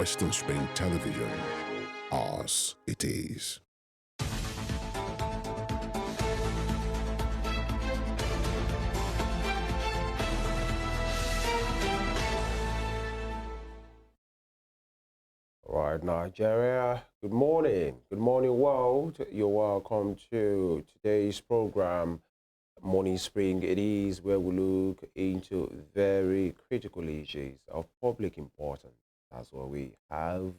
Western Spring Television. Ours it is. All right, Nigeria, good morning. Good morning, world. You're welcome to today's program, Morning Spring. It is where we look into very critical issues of public importance. That's what we have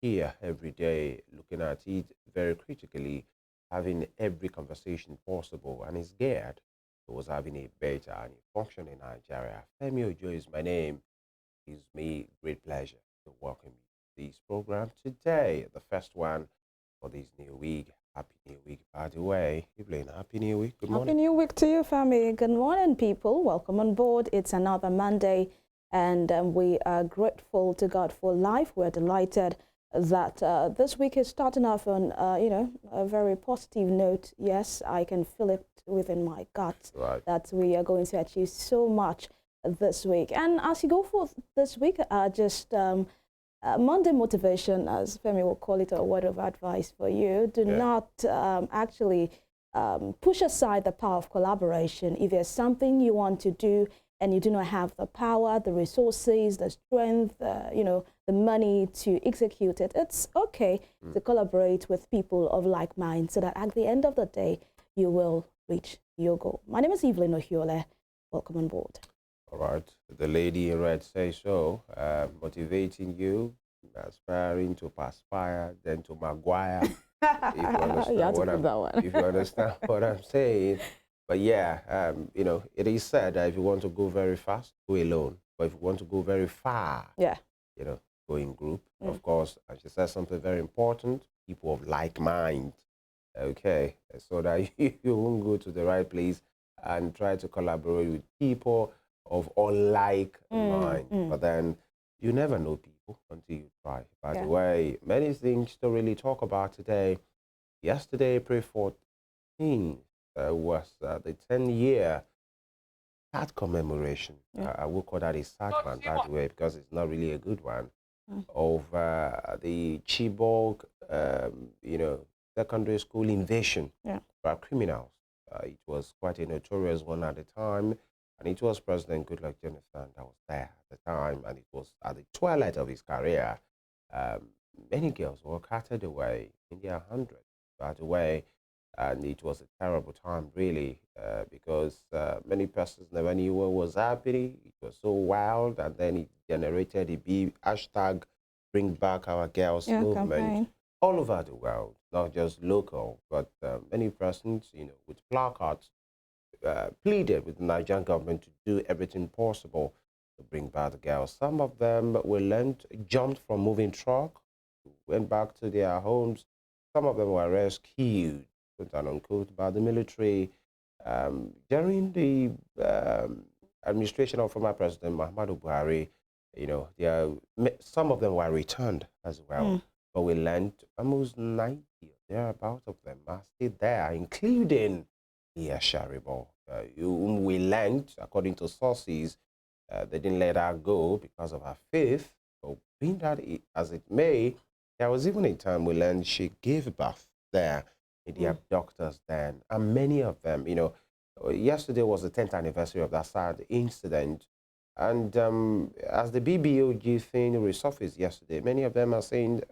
here every day, looking at it very critically, having every conversation possible, and it's geared towards having a better and a functioning Nigeria. Femi Ojo is my name. It gives me great pleasure to welcome you to this program today, the first one for this new week. Happy New Week, by the way. Evelyn, Happy New Week. Good morning. Happy New Week to you, Femi. Good morning, people. Welcome on board. It's another Monday, and we are grateful to God for life. We're delighted that this week is starting off on, a very positive note. Yes, I can feel it within my gut that we are going to achieve so much this week. And as you go for this week, Monday motivation, as Femi will call it, a word of advice for you. Do not actually push aside the power of collaboration. If there's something you want to do and you do not have the power, the resources, the strength, the money to execute it, it's okay to collaborate with people of like mind so that at the end of the day, you will reach your goal. My name is Evelyn Ohiolei. Welcome on board. All right. The lady in red says so, motivating you, aspiring to perspire, then to Maguire. If you understand what I'm saying. But yeah, it is said that if you want to go very fast, go alone. But if you want to go very far, go in group. Of course, and she says something very important, people of like mind. Okay, so that you won't go to the right place and try to collaborate with people of unlike mind. But then you never know people until you try. By the way, many things to really talk about today. Yesterday, April 14th, was the 10-year sad commemoration. I will call that a sad one, by the way, because it's not really a good one, of the Chibok, secondary school invasion by criminals. It was quite a notorious one at the time, and it was President Goodluck Jonathan that was there at the time, and it was at the twilight of his career. Many girls were carted away in their hundreds, by the way, and it was a terrible time, really, because many persons never knew what was happening. It was so wild, and then it generated a big hashtag, Bring Back Our Girls movement campaign all over the world, not just local, but many persons, with placards, pleaded with the Nigerian government to do everything possible to bring back the girls. Some of them were jumped from moving truck, went back to their homes. Some of them were rescued, quote unquote, by the military. During the administration of former President Muhammadu Buhari, some of them were returned as well. But we learned almost 90, thereabouts of them are still there, including Sharibo, whom we learned, according to sources, they didn't let her go because of her faith. So, being that as it may, there was even a time we learned she gave birth there in the abductors then. And many of them, yesterday was the 10th anniversary of that sad incident. And as the BBOG thing resurfaced yesterday, many of them are saying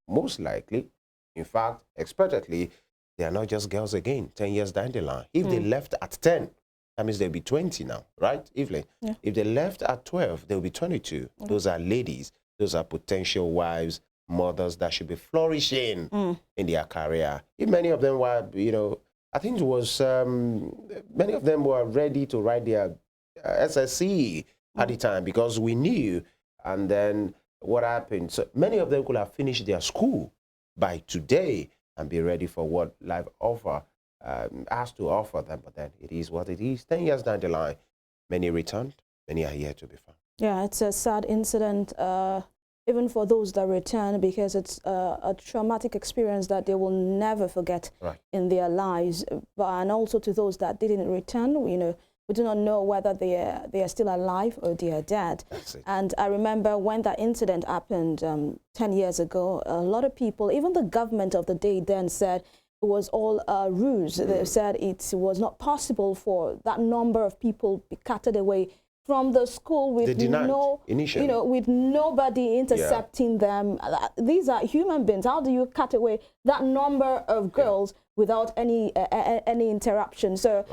most likely, in fact, expectedly, they are not just girls again, 10 years down the line. If they left at 10, that means they'll be 20 now, right, Evelyn? Yeah. If they left at 12, they'll be 22. Those are ladies. Those are potential wives, mothers that should be flourishing in their career. If many of them were, I think it was, many of them were ready to write their SSC at the time because we knew. And then what happened? So many of them could have finished their school by today and be ready for what life has to offer them. But then it is what it is. 10 years down the line, many returned, many are here to be found. Yeah, it's a sad incident, even for those that return, because it's a traumatic experience that they will never forget in their lives. And also to those that didn't return, We do not know whether they are still alive or they are dead. That's it. And I remember when that incident happened 10 years ago, a lot of people, even the government of the day then said it was all a ruse. They said it was not possible for that number of people be carted away from the school with with nobody intercepting them. These are human beings. How do you cut away that number of girls without any interruption? So,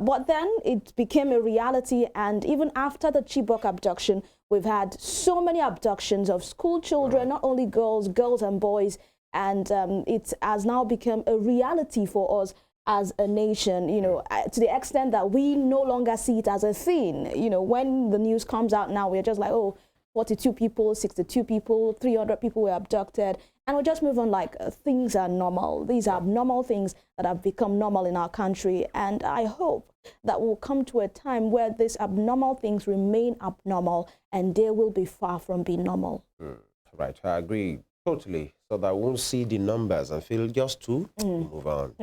but then it became a reality, and even after the Chibok abduction, we've had so many abductions of school children, not only girls and boys, and it has now become a reality for us as a nation, to the extent that we no longer see it as a thing. When the news comes out now, we're just like, oh, 42 people, 62 people, 300 people were abducted. And we just move on like things are normal. These are abnormal things that have become normal in our country. And I hope that we'll come to a time where these abnormal things remain abnormal and they will be far from being normal. Right, I agree totally. So that we won't see the numbers and feel just to move on.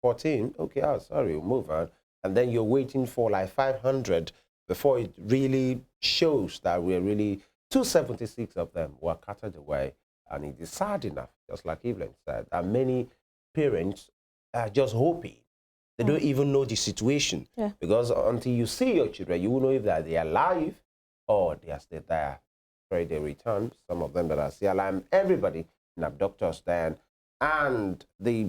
14, okay, sorry, we'll move on. And then you're waiting for like 500 before it really shows that we're really 276 of them were carted away. And it is sad enough, just like Evelyn said, that many parents are just hoping. They don't even know the situation. Because until you see your children, you will know if they are alive or they are still there. Pray they return, some of them that are still alive, everybody in abductors then. And the,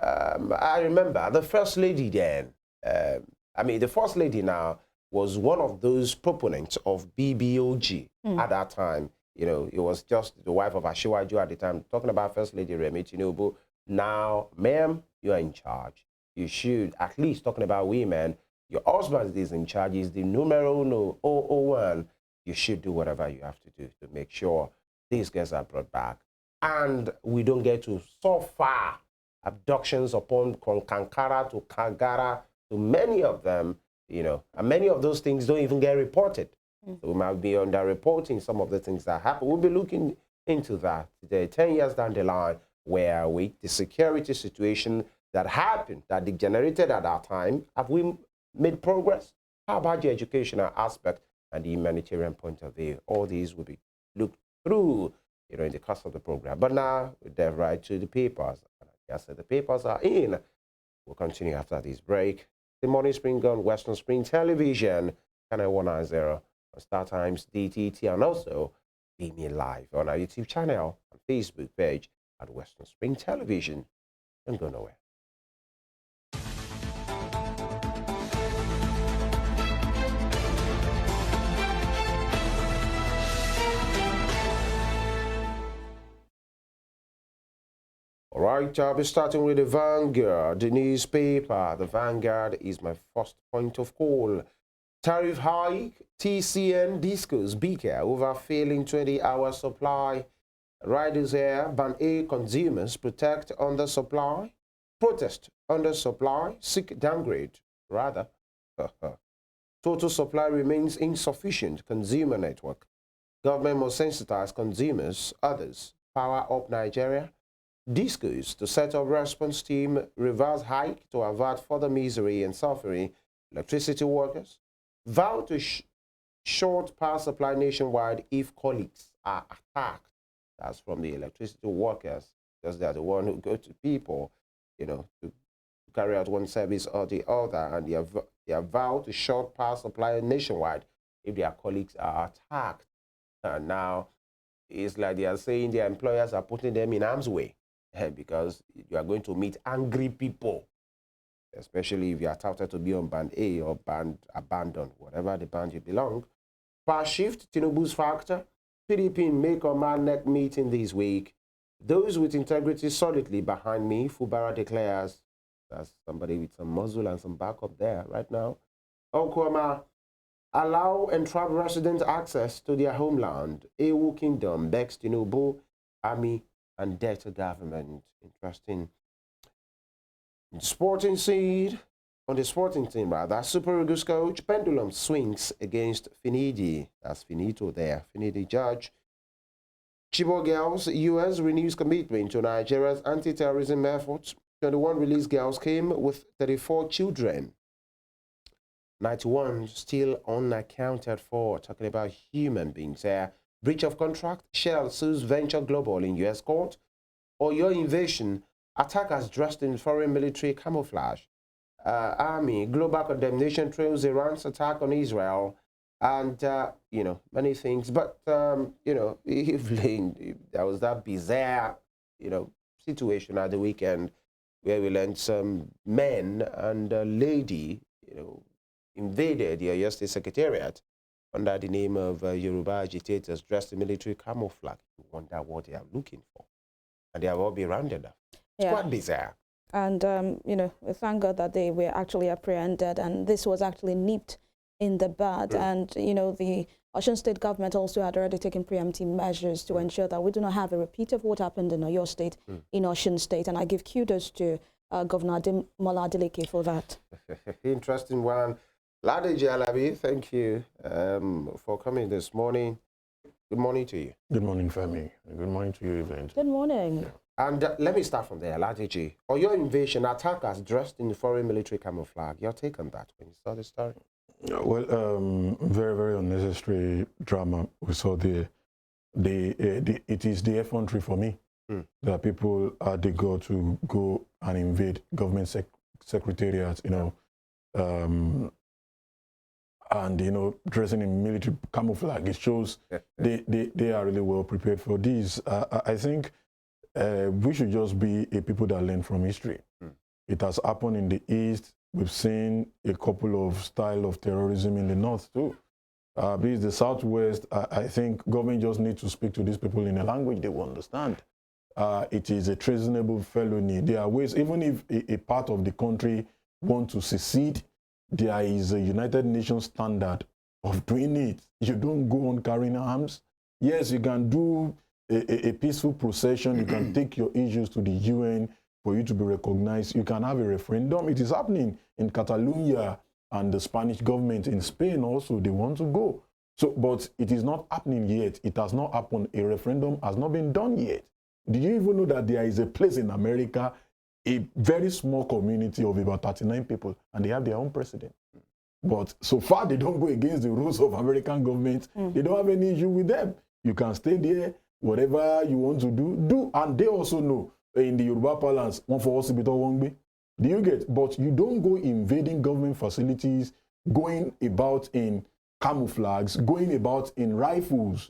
I remember the First Lady then, the First Lady now was one of those proponents of BBOG at that time. It was just the wife of Asiwaju at the time, talking about First Lady Remi Tinubu. Now, ma'am, you are in charge. You should, at least talking about women, your husband is in charge, is the numero 001. You should do whatever you have to do to make sure these girls are brought back. And we don't get to so far abductions upon Kankara to Kagara, to many of them, and many of those things don't even get reported. So we might be underreporting some of the things that happen. We'll be looking into that 10 years down the line, where the security situation that happened, that degenerated at that time, have we made progress? How about the educational aspect and the humanitarian point of view? All these will be looked through, in the course of the program. But now we dive right to the papers. I said the papers are in. We'll continue after this break. The Morning Spring on Western Spring Television, Channel 190, on Star Times, DTT, and also Be Me Live on our YouTube channel and Facebook page at Western Spring Television. Don't go nowhere. All right, I'll be starting with the Vanguard, the newspaper. The Vanguard is my first point of call. Tariff hike, TCN discos BK over failing 20-hour supply. Riders here, ban A consumers protect under supply. Protest under supply, seek downgrade, rather. Total supply remains insufficient, consumer network. Government must sensitize consumers, others. Power up Nigeria. Discos to set up response team, reverse hike to avert further misery and suffering. Electricity workers vow to short power supply nationwide if colleagues are attacked. That's from the electricity workers, because they're the one who go to people, to carry out one service or the other, and they are vowed to short power supply nationwide if their colleagues are attacked. And now it's like they are saying their employers are putting them in harm's way. Because you are going to meet angry people, especially if you are touted to be on band A or band abandoned, whatever the band you belong. Power shift, Tinubu's factor, PDP make or man neck meeting this week. Those with integrity solidly behind me, Fubara declares. That's somebody with some muzzle and some backup there right now. Okwama, allow entrapped residents access to their homeland. Ewu Kingdom begs Tinubu, army, and debt to government. Interesting. Sporting seed, on the sporting team rather, Super Eagles coach, pendulum swings against Finidi. That's Finito there, Finidi judge. Chibok girls, US renews commitment to Nigeria's anti-terrorism efforts. 21 released girls came with 34 children. 91 still unaccounted for. Talking about human beings. Breach of contract. Shell sues Venture Global in U.S. court. Or your invasion. Attackers dressed in foreign military camouflage. Army. Global condemnation trails Iran's attack on Israel. And, you know, many things. But, you know, Evelyn, there was that bizarre, you know, situation at the weekend where we learned some men and a lady, you know, invaded the Oyo State Secretariat under the name of Yoruba agitators dressed in military camouflage. You wonder what they are looking for. And they have all been rounded up. It's quite bizarre. And, you know, we thank God that they were actually apprehended, and this was actually nipped in the bud. And, you know, the Osun State government also had already taken preemptive measures to ensure that we do not have a repeat of what happened in Oyo State, in Osun State. And I give kudos to Governor Mola Adeleke for that. Interesting one. Ladeji Alabi, thank you for coming this morning. Good morning to you. Good morning, Femi. Good morning to you, Evelyn. Good morning. And let me start from there, Ladeji. Or your invasion, attackers dressed in foreign military camouflage. Your take on that when you saw the story? Well, very, very unnecessary drama. We saw it is the effrontery for me that people are the go to go and invade government secretariats, you know, and, you know, dressing in military camouflage. It shows they are really well prepared for this. I think we should just be a people that learn from history. It has happened in the East. We've seen a couple of style of terrorism in the North too. Because the Southwest, I think government just needs to speak to these people in a language they will understand. It is a treasonable felony. There are ways, even if a part of the country want to secede, there is a United Nations standard of doing it. You don't go on carrying arms. Yes, you can do a peaceful procession. You can take your issues to the UN for you to be recognized. You can have a referendum. It is happening in Catalonia, and the Spanish government in Spain also, they want to go. So, but it is not happening yet. It has not happened. A referendum has not been done yet. Do you even know that there is a place in America, a very small community of about 39 people, and they have their own president? But so far, they don't go against the rules of American government. They don't have any issue with them. You can stay there, whatever you want to do. And they also know in the Yoruba parlance, one for us, one way. Do you get? But you don't go invading government facilities, going about in camouflage, going about in rifles,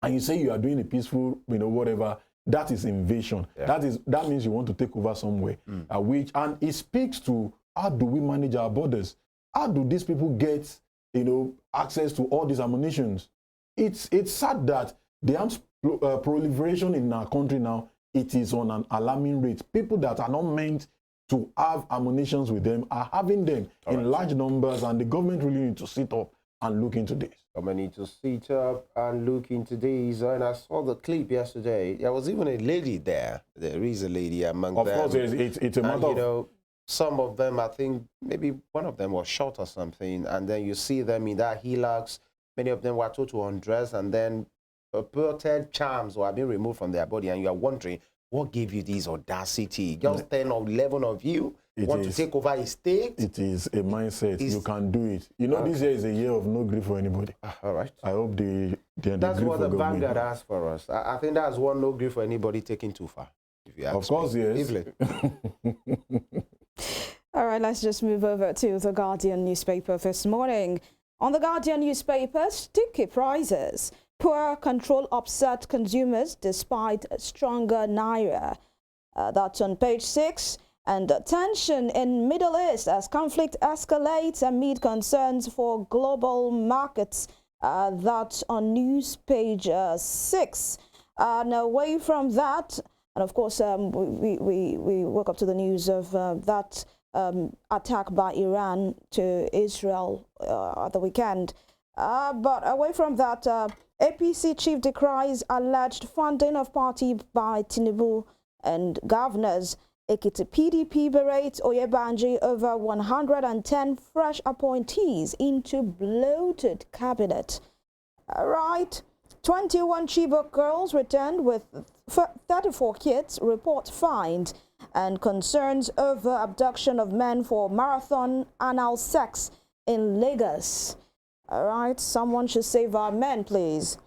and you say you are doing a peaceful, you know, whatever. That is invasion. That means you want to take over somewhere. And it speaks to how do we manage our borders? How do these people get, you know, access to all these ammunitions? It's sad that the arms proliferation in our country now, it is on an alarming rate. People that are not meant to have ammunitions with them are having them in large numbers, and the government really need to sit up and look into this. Government need to sit up and look into this. And I saw the clip yesterday. There was even a lady there. There is a lady among them. Of course, it's a matter you of... know, some of them, I think maybe one of them was shot or something, and then you see them in that helix. Many of them were told to undress, and then purported charms were being removed from their body, and you are wondering, what gave you this audacity? Just 10 or 11 of you want to take over a state? It is a mindset. You can do it. You know, this year is a year of no grief for anybody. All right. I hope that's what the Vanguard asked for us. I think that's one no grief for anybody taking too far. If you ask of course, me. yes. Evelyn. All right, let's just move over to the Guardian newspaper this morning. On the Guardian newspaper, sticky prices. Poor control upset consumers despite stronger naira. That's on page 6. And tension in Middle East as conflict escalates amid concerns for global markets. That's on news page 6. And away from that, and of course, we woke up to the news of that attack by Iran to Israel at the weekend. But away from that, APC chief decries alleged funding of party by Tinubu and governors. Ekiti PDP berates Oyebanji over 110 fresh appointees into bloated cabinet. All right. 21 Chibok girls returned with 34 kids, report find, and concerns over abduction of men for marathon anal sex in Lagos. All right, someone should save our men, please.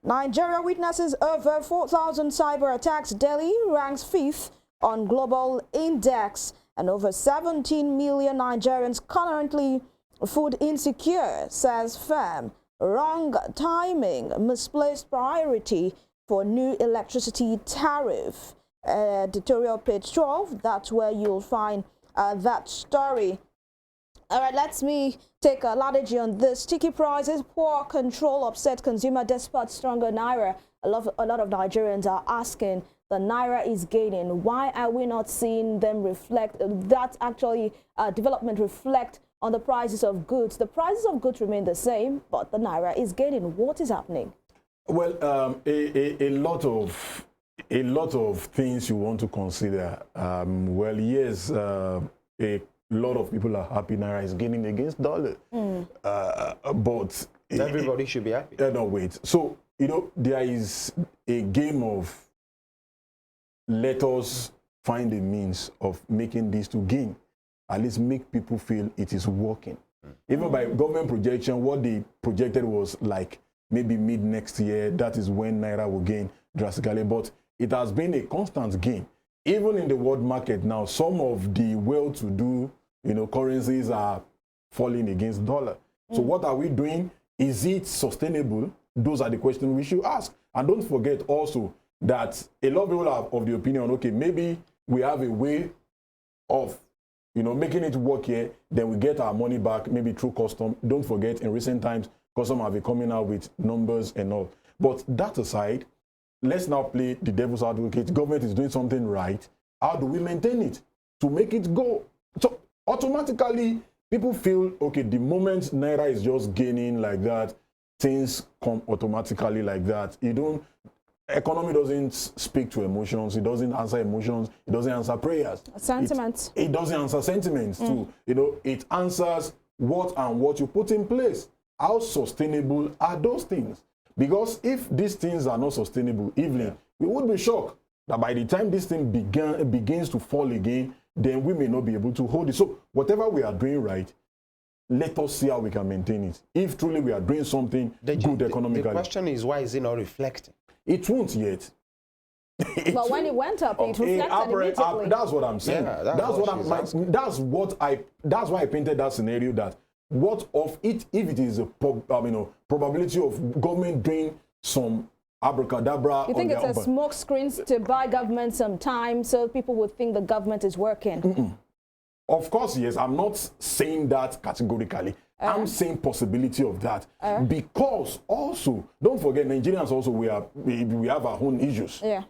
Nigeria witnesses over 4,000 cyber attacks. Delhi ranks 5th on global index, and over 17 million Nigerians currently food insecure, says FEM. Wrong timing, misplaced priority for new electricity tariff. Editorial page 12, that's where you'll find that story. All right, let me take a strategy on this. Sticky prices, poor control, upset consumer despite stronger naira. A lot of Nigerians are asking, the naira is gaining. Why are we not seeing them reflect, that actually development reflect on the prices of goods? The prices of goods remain the same, but the naira is gaining. What is happening? Well, a lot of things you want to consider. Well, yes, a lot of people are happy naira is gaining against dollar, but everybody should be happy. No, wait. So there is a game of let us find a means of making this to gain, at least make people feel it is working. Even by government projection, what they projected was like maybe mid next year. That is when naira will gain drastically, but it has been a constant gain. Even in the world market now, some of the well-to-do currencies are falling against dollar. So what are we doing? Is it sustainable? Those are the questions we should ask. And don't forget also that a lot of people are of the opinion, okay, maybe we have a way of making it work here, then we get our money back, maybe through custom. Don't forget, in recent times, custom have been coming out with numbers and all. But that aside, let's now play the devil's advocate. Government is doing something right. How do we maintain it to make it go? So automatically, people feel, okay, the moment naira is just gaining like that, things come automatically like that. Economy doesn't speak to emotions. It doesn't answer emotions. It doesn't answer prayers. Sentiments. It doesn't answer sentiments too. It answers what you put in place. How sustainable are those things? Because if these things are not sustainable, Evelyn, we would be shocked that by the time this thing begins to fall again, then we may not be able to hold it. So whatever we are doing right, let us see how we can maintain it. If truly we are doing something good economically. The question is, why is it not reflecting? It won't yet. But when it went up, it reflected immediately. That's what I'm saying. Yeah, that's why I painted that scenario, that what of it if it is a probability of government doing some abracadabra. You think it's a smoke screens to buy government some time so people would think the government is working? Of course, yes. I'm not saying that categorically. I'm saying possibility of that. Because also, don't forget, Nigerians also, we have our own issues. Yeah.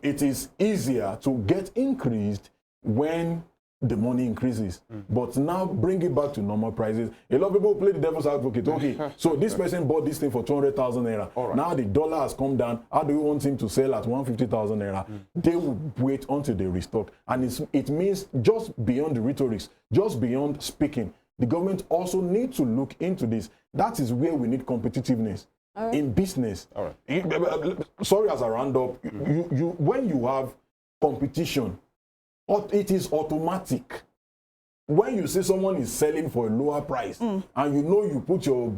It is easier to get increased when the money increases. But now bring it back to normal prices. A lot of people play the devil's advocate. Okay, so this person bought this thing for 200,000 naira. Right. Now the dollar has come down. How do you want him to sell at 150,000 naira? They will wait until they restock. And it means just beyond the rhetorics, just beyond speaking, the government also needs to look into this. That is where we need competitiveness in business. Sorry, as a roundup, when you have competition, it is automatic. When you see someone is selling for a lower price and you put your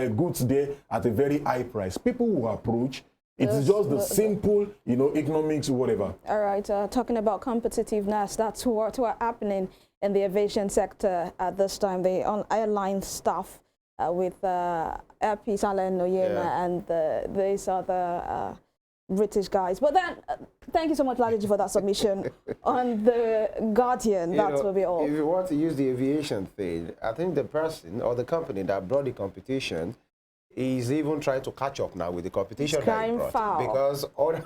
goods there at a very high price, people will approach. It's just the simple, economics, whatever. All right, talking about competitiveness, that's what's happening in the aviation sector at this time. The airline staff with Airpeace, Alan Oyema, and these other British guys. But then, thank you so much, Ladiji, for that submission on The Guardian. That will be all. If you want to use the aviation thing, I think the person or the company that brought the competition is even trying to catch up now with the competition that he brought. Foul. Because other,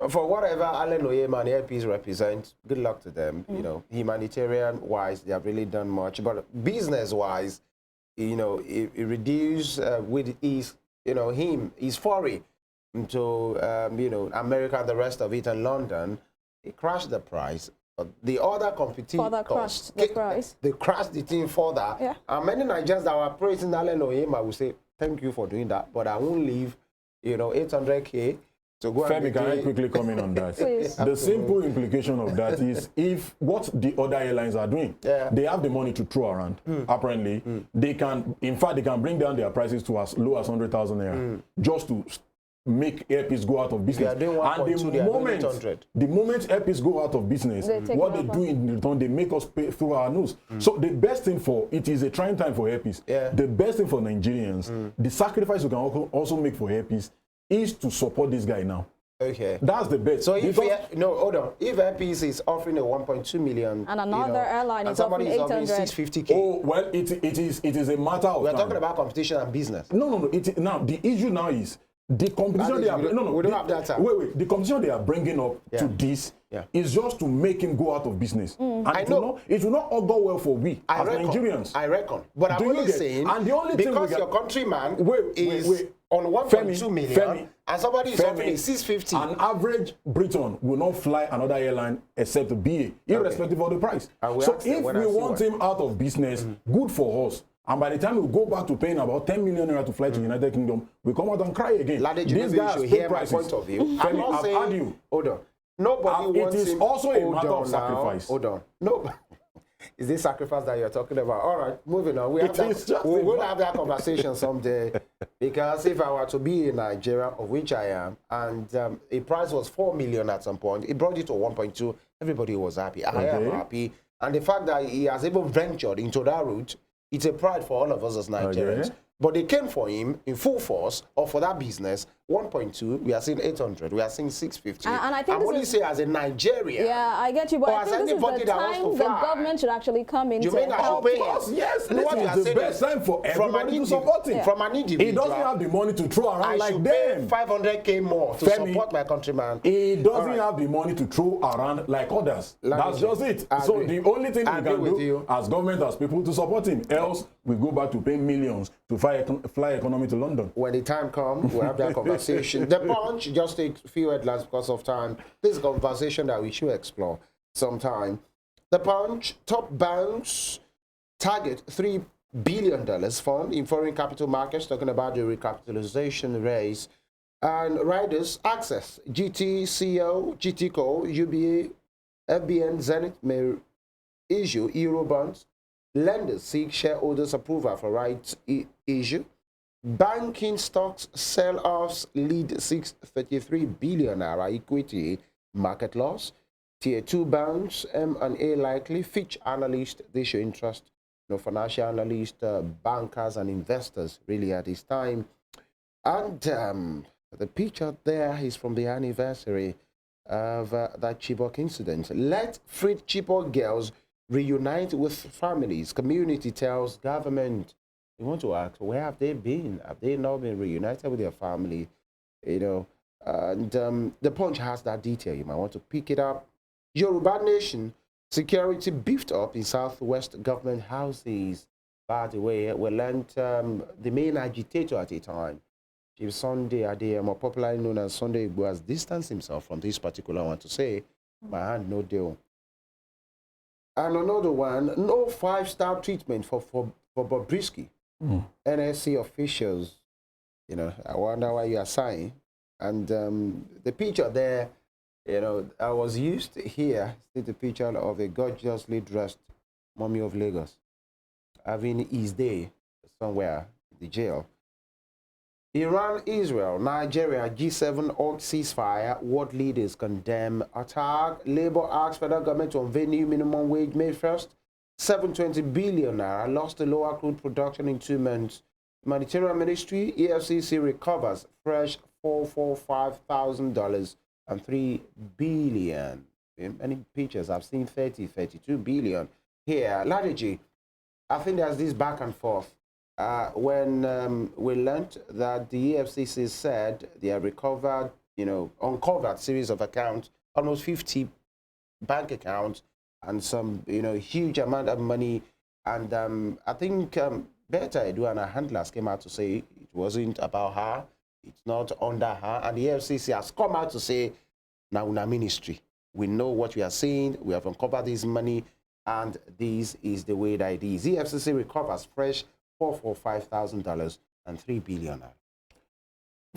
for whatever Alan Oyema and Airpeace represent, good luck to them. Humanitarian-wise, they have really done much. But business-wise, it reduced with his, his foray into, America and the rest of it and London. It crashed the price. But the other competitors crashed the price. They crashed the thing further. Yeah. And many Nigerians that were praising Alan Oyema will say, thank you for doing that, but I won't leave, 800K So go Femi, can I quickly comment on that? Please. The simple implication of that is if what the other airlines are doing, they have the money to throw around. Apparently, they can, in fact, they can bring down their prices to as low as 100,000 naira just to make airpiece go out of business. And the moment airpiece go out of business, what they do in return, they make us pay through our nose. So the best thing for, it is a trying time for airpiece. The best thing for Nigerians, the sacrifice you can also make for airpiece is to support this guy now. Okay. That's the best. So if hold on. If Airpeace is offering a 1.2 million and another airline is offering 800, 650K. Oh well, it is a matter of. We're talking about competition and business. No. Now the issue now is the competition they are. We don't have that time. Wait. The competition they are bringing up to this is just to make him go out of business. And I know it will not all go well for we as Nigerians. I reckon. But I'm only saying, and the only because thing your countryman is wait. on 1.2 million, and somebody is offering 650. An average Briton will not fly another airline except the BA, irrespective of the price. So if we want him out of business, good for us. And by the time we go back to paying about 10 million naira to fly to the United Kingdom, we come out and cry again. These guys should hear my point of view. I'm not saying, hold on. Nobody wants him. It is also a matter of sacrifice. Hold on. No. Is this sacrifice that you're talking about? All right, moving on. We'll have that conversation someday. Because if I were to be in Nigeria, of which I am, and a price was 4 million at some point, it brought it to 1.2. Everybody was happy. I am happy. And the fact that he has even ventured into that route, it's a pride for all of us as Nigerians. Okay. But they came for him in full force, or for that business, 1.2, we are seeing 800, we are seeing 650. And I think I'm only saying as a Nigerian. Yeah, I get you, but I think this is the time the government should actually come in to help. Yes, this is the best time for everybody to support him. From an individual. He doesn't have the money to throw around like them. 500K more to support my countryman. He doesn't have the money to throw around like others. That's just it. So the only thing we can do as government, as people, to support him. Else, we go back to paying millions to fly economy to London. When the time comes, we'll have that conversation. The Punch, just take a few headlines because of time. This is a conversation that we should explore sometime. The Punch, top banks target $3 billion fund in foreign capital markets, talking about the recapitalization raise. And riders access GT, CO, GT Co, UBA, FBN, Zenith may issue Euro bonds. Lenders seek shareholders' approval for rights issue. Banking stocks sell-offs lead 633 billion naira equity market loss. Tier 2 banks, M&A likely. Fitch analysts, they show interest. No financial analysts, bankers and investors really at this time. And the picture there is from the anniversary of that Chibok incident. Let freed Chibok girls reunite with families. Community tells government. You want to ask, where have they been? Have they not been reunited with their family? You know, and the Punch has that detail. You might want to pick it up. Yoruba Nation, security beefed up in southwest government houses. By the way, we learned the main agitator at the time, Chief Sunday Adeyemo, more popularly known as Sunday Igbo, has distanced himself from this particular one to say, my hand, no deal. And another one, no 5-star treatment for Bobrisky. NSC officials, you know, I wonder why you are sighing. And the picture there, you know, I was used to here, see the picture of a gorgeously dressed mummy of Lagos having his day somewhere in the jail. Iran, Israel, Nigeria, G7 org ceasefire. World leaders condemn attack. Labour asks federal government to unveil new minimum wage May 1st. 720 billion naira lost to lower crude production in 2 months. Humanitarian Ministry, EFCC recovers fresh $445,000 and $3 billion. In many pictures, I've seen 30, 32 billion. Here, Ladiji, I think there's this back and forth. When we learned that the EFCC said they have recovered, you know, uncovered series of accounts, almost 50 bank accounts, and some, you know, huge amount of money. And I think Beta Edu and her handlers came out to say it wasn't about her, it's not under her. And the FCC has come out to say, now in our ministry, we know what we are seeing, we have uncovered this money, and this is the way that it is. The FCC recovers fresh $445,000 and $3 billion.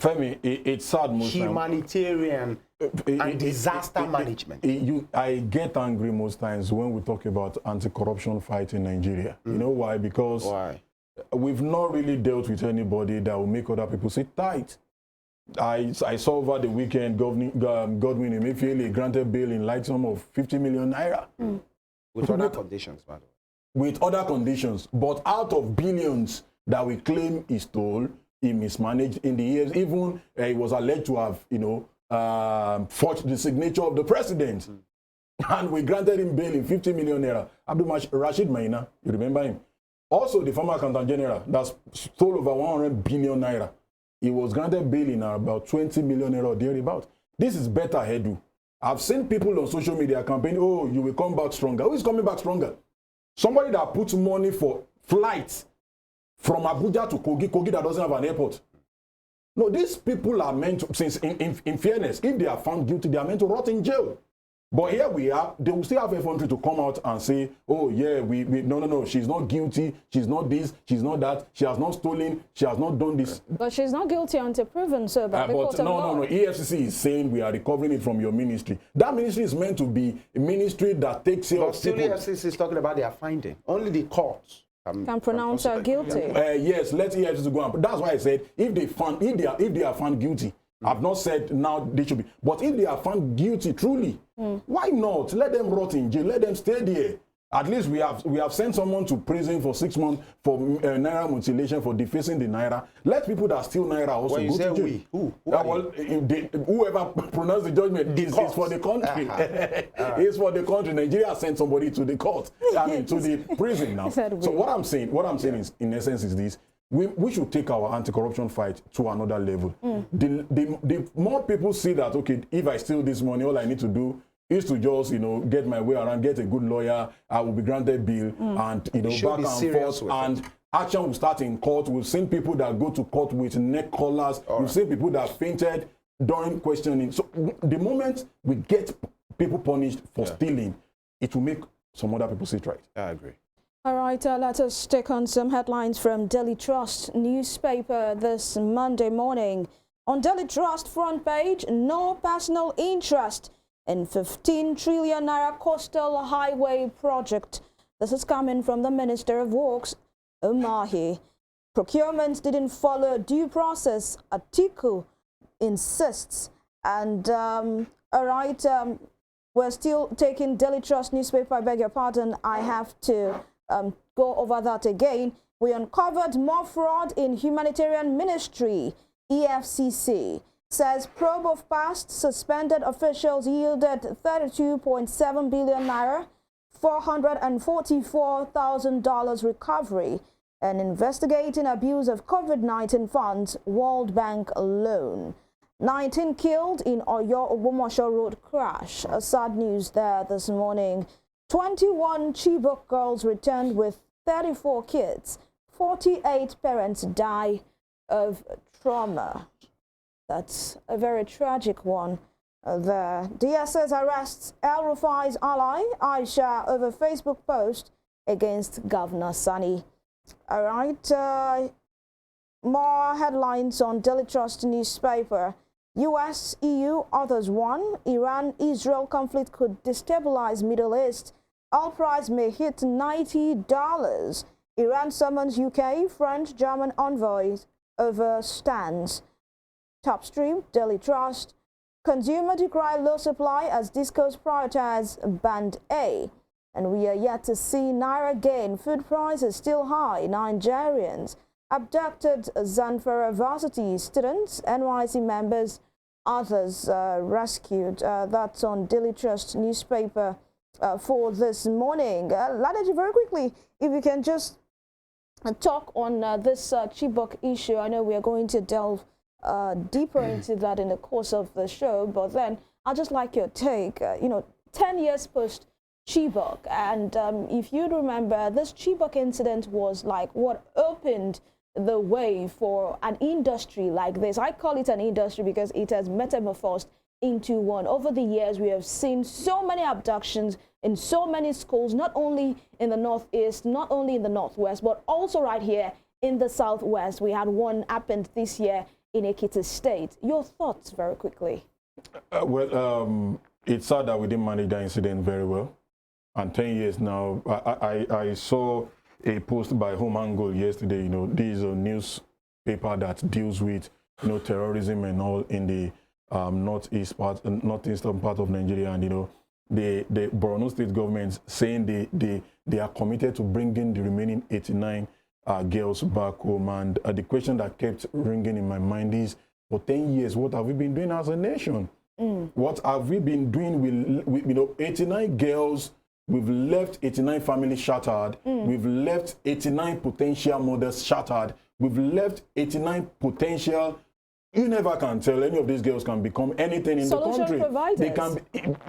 Femi, it's sad most times. Humanitarian and disaster management. I get angry most times when we talk about anti-corruption fight in Nigeria. You know why? Because we've not really dealt with anybody that will make other people sit tight. I saw over the weekend Godwin Emefiele granted bail in light sum of 50 million naira. With other conditions, by the way. With other conditions, but out of billions that we claim he stole, he mismanaged in the years. Even he was alleged to have, forged the signature of the president, and we granted him bail in 50 million naira. Rashid Maina, you remember him? Also, the former accountant general that stole over 100 billion naira. He was granted bail in about 20 million naira or thereabout. This is better headu. I've seen people on social media campaigning, oh, you will come back stronger. Who is coming back stronger? Somebody that puts money for flights from Abuja to Kogi that doesn't have an airport. No, these people are meant to, since in fairness, if they are found guilty, they are meant to rot in jail. But here we are, they will still have effrontery to come out and say, oh yeah, no, she's not guilty, she's not this, she's not that, she has not stolen, she has not done this. But she's not guilty until proven so by the court of law. No, EFCC is saying we are recovering it from your ministry. That ministry is meant to be a ministry that takes care of people. But still EFCC is talking about their finding. Only the courts can pronounce her guilty. Yes, let EFCC go on. That's why I said if they are found guilty, I've not said now they should be. But if they are found guilty truly, why not? Let them rot in jail. Let them stay there. At least we have sent someone to prison for 6 months for naira mutilation, for defacing the naira. Let people that steal naira also go to jail. Whoever pronounced the judgment is for the country. It's for the country. Nigeria sent somebody to the court. I mean to the prison now. So what I'm saying is, in essence, is this. We should take our anti-corruption fight to another level. The more people see that, okay, if I steal this money, all I need to do is to just, get my way around, get a good lawyer, I will be granted bail, and, back and forth, and action will start in court. We've seen people that go to court with neck collars. We've seen people that fainted during questioning. So the moment we get people punished for stealing, it will make some other people sit right. I agree. All right, let us take on some headlines from Daily Trust newspaper this Monday morning. On Daily Trust front page, no personal interest in 15 trillion naira coastal highway project. This is coming from the Minister of Works, Umahi. Procurement didn't follow due process, Atiku insists. And all right, we're still taking Daily Trust newspaper. I beg your pardon, I have to go over that again. We uncovered more fraud in humanitarian ministry. EFCC says probe of past suspended officials yielded 32.7 billion naira, $444,000 recovery, and investigating abuse of COVID-19 funds, World Bank loan. 19 killed in Ohiolei road crash. Sad news there this morning. 21 Chibok girls returned with 34 kids. 48 parents die of trauma. That's a very tragic one. The DSS arrests El Rufai's ally, Aisha, over Facebook post against Governor Sani. All right, more headlines on Daily Trust newspaper. US, EU, others won. Iran-Israel conflict could destabilize Middle East. Oil price may hit $90. Iran summons UK, French, German envoys over stance. Topstream, Daily Trust. Consumer decry low supply as discos prioritize Band A. And we are yet to see Naira gain. Food prices still high. Nigerians abducted Zamfara varsity students, NYC members, others rescued. That's on Daily Trust newspaper for this morning. Ladaji, very quickly, if you can just talk on this Chibok issue. I know we are going to delve deeper into that in the course of the show, but then I'd just like your take. 10 years post Chibok, and if you remember, this Chibok incident was like what opened the way for an industry like this. I call it an industry because it has metamorphosed into one. Over the years, we have seen so many abductions in so many schools, not only in the Northeast, not only in the Northwest, but also right here in the Southwest. We had one happened this year in Ekiti State. Your thoughts very quickly. It's sad that we didn't manage that incident very well. And 10 years now, I saw a post by Home Angle yesterday. You know, this is a newspaper that deals with, you know, terrorism and all in the northeastern part of Nigeria. And, you know, the Borno State government saying they are committed to bringing the remaining 89 girls back home. And the question that kept ringing in my mind is, for 10 years, what have we been doing as a nation? What have we been doing with you know, 89 girls? We've left 89 families shattered. We've left 89 potential mothers shattered. We've left 89 potential. You never can tell. Any of these girls can become anything in the country. Providers.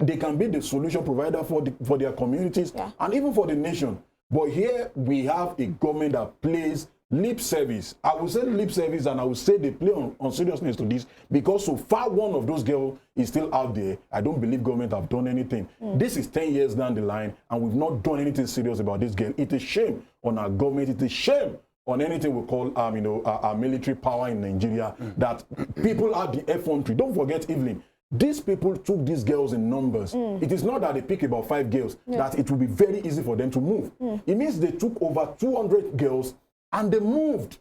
They can be the solution provider for their communities and even for the nation. But here we have a government that plays lip service. I will say lip service, and I will say they play on seriousness to this, because so far one of those girls is still out there. I don't believe government have done anything. This is 10 years down the line, and we've not done anything serious about this girl. It is shame on our government. It is shame on anything we call you know, our military power in Nigeria, that people are the effrontery. Don't forget, Evelyn, these people took these girls in numbers. It is not that they pick about 5 girls, that it will be very easy for them to move. It means they took over 200 girls and they moved.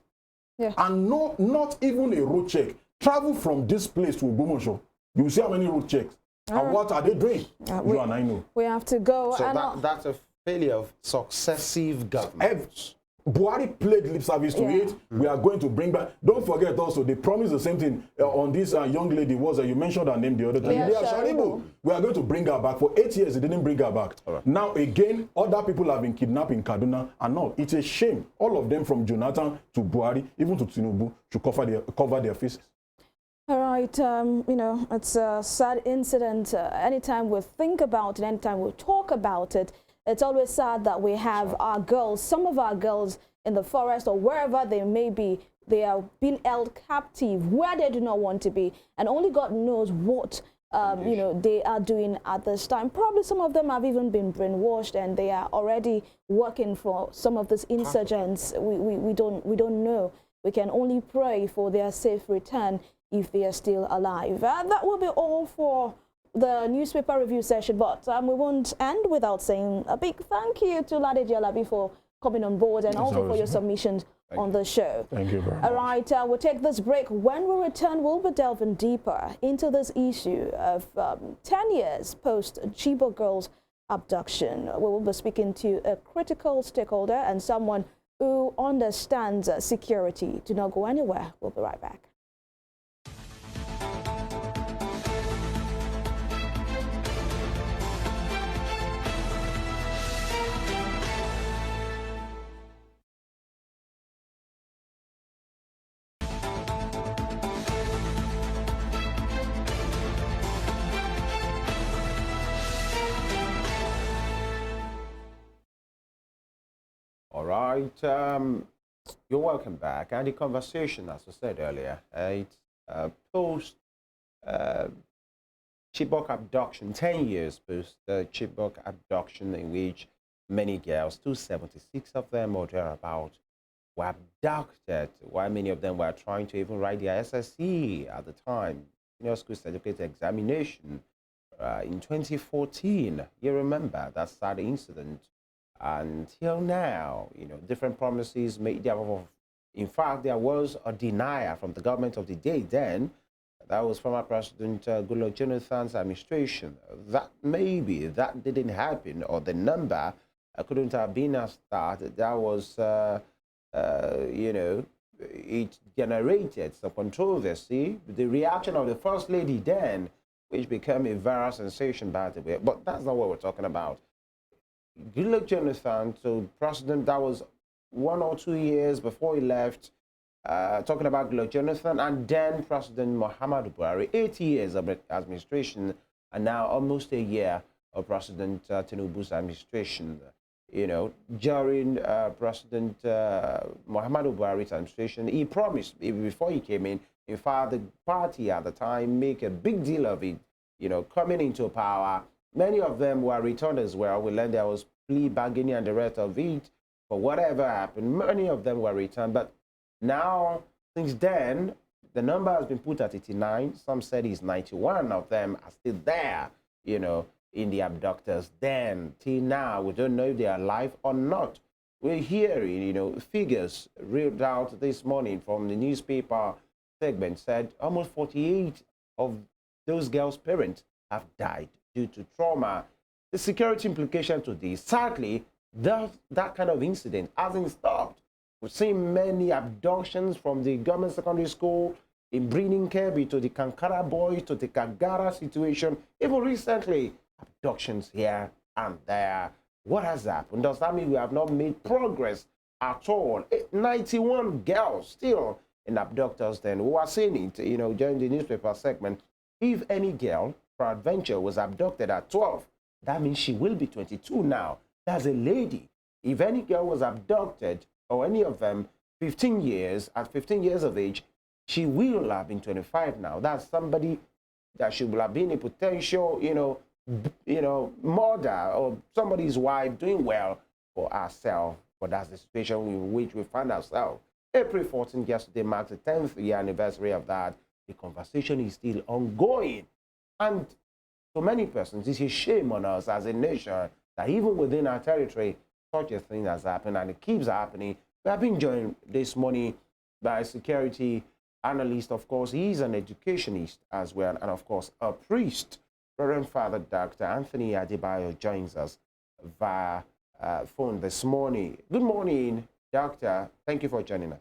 And not even a road check. Travel from this place to Ogbomoso. You will see how many road checks. And what are they doing? You and I know. We have to go. So that's a failure of successive governments. Buhari played lip service to it. We are going to bring back. Don't forget also, they promised the same thing on this young lady was you mentioned her name the other time. Sharibu. We are going to bring her back. For 8 years, they didn't bring her back. Now again, other people have been kidnapped in Kaduna, and now it's a shame. All of them, from Jonathan to Buhari, even to Tinubu, should cover their faces. All right, you know, it's a sad incident. Anytime we think about it, anytime we talk about it, it's always sad that we have our girls, some of our girls in the forest or wherever they may be, they are being held captive where they do not want to be. And only God knows what, you know, they are doing at this time. Probably some of them have even been brainwashed and they are already working for some of these insurgents. We don't know. We can only pray for their safe return if they are still alive. That will be all for the newspaper review session, but we won't end without saying a big thank you to Lade Jalabi for coming on board and also for your submissions on the show. Thank you very much. All right, we'll take this break. When we return, we'll be delving deeper into this issue of 10 years post Chibok girls abduction. We will be speaking to a critical stakeholder and someone who understands security. Do not go anywhere. We'll be right back. All right, you're welcome back. And the conversation, as I said earlier, it's post Chibok abduction, 10 years post Chibok abduction, in which many girls, 276 of them or thereabouts, were abducted, while many of them were trying to even write their SSE at the time, Senior School Certificate Examination, in 2014. You remember that sad incident. Until now, you know, different promises made. In fact, there was a denial from the government of the day then. That was former President Goodluck Jonathan's administration. That maybe that didn't happen, or the number couldn't have been as that. That was, you know, it generated some controversy. The reaction of the First Lady then, which became a viral sensation, by the way. But that's not what we're talking about. Goodluck Jonathan, so president, that was 1 or 2 years before he left, talking about Goodluck Jonathan, and then President Muhammadu Buhari, 8 years of administration, and now almost a year of President Tinubu's administration. You know, during President Muhammadu Buhari's administration, he promised, before he came in fact, the party at the time make a big deal of it, you know, coming into power. Many of them were returned as well. We learned there was plea bargaining and the rest of it. But whatever happened, many of them were returned. But now, since then, the number has been put at 89. Some said it's 91 of them are still there, you know, in the abductors' den. Till now, we don't know if they are alive or not. We're hearing, you know, figures read out this morning from the newspaper segment said almost 48 of those girls' parents have died due to trauma. The security implication to this, sadly, that kind of incident hasn't stopped. We've seen many abductions from the government secondary school in Breeding Kirby to the Kankara boys to the Kagara situation, even recently, abductions here and there. What has happened? Does that mean we have not made progress at all? 91 girls still in abductors then. We were saying it, you know, during the newspaper segment. If any girl, for adventure, was abducted at 12, that means she will be 22 now. That's a lady. If any girl was abducted, or any of them, 15 years, at 15 years of age, she will have been 25 now. That's somebody that she will have been a potential, you know, mother or somebody's wife doing well for herself. But that's the situation in which we find ourselves. April 14th, yesterday, marks the 10th year anniversary of that. The conversation is still ongoing. And for many persons, it's a shame on us as a nation that even within our territory, such a thing has happened, and it keeps happening. We have been joined this morning by a security analyst, of course. He's an educationist as well, and of course, a priest. Reverend Father Dr. Anthony Adebayo joins us via phone this morning. Good morning, Doctor. Thank you for joining us.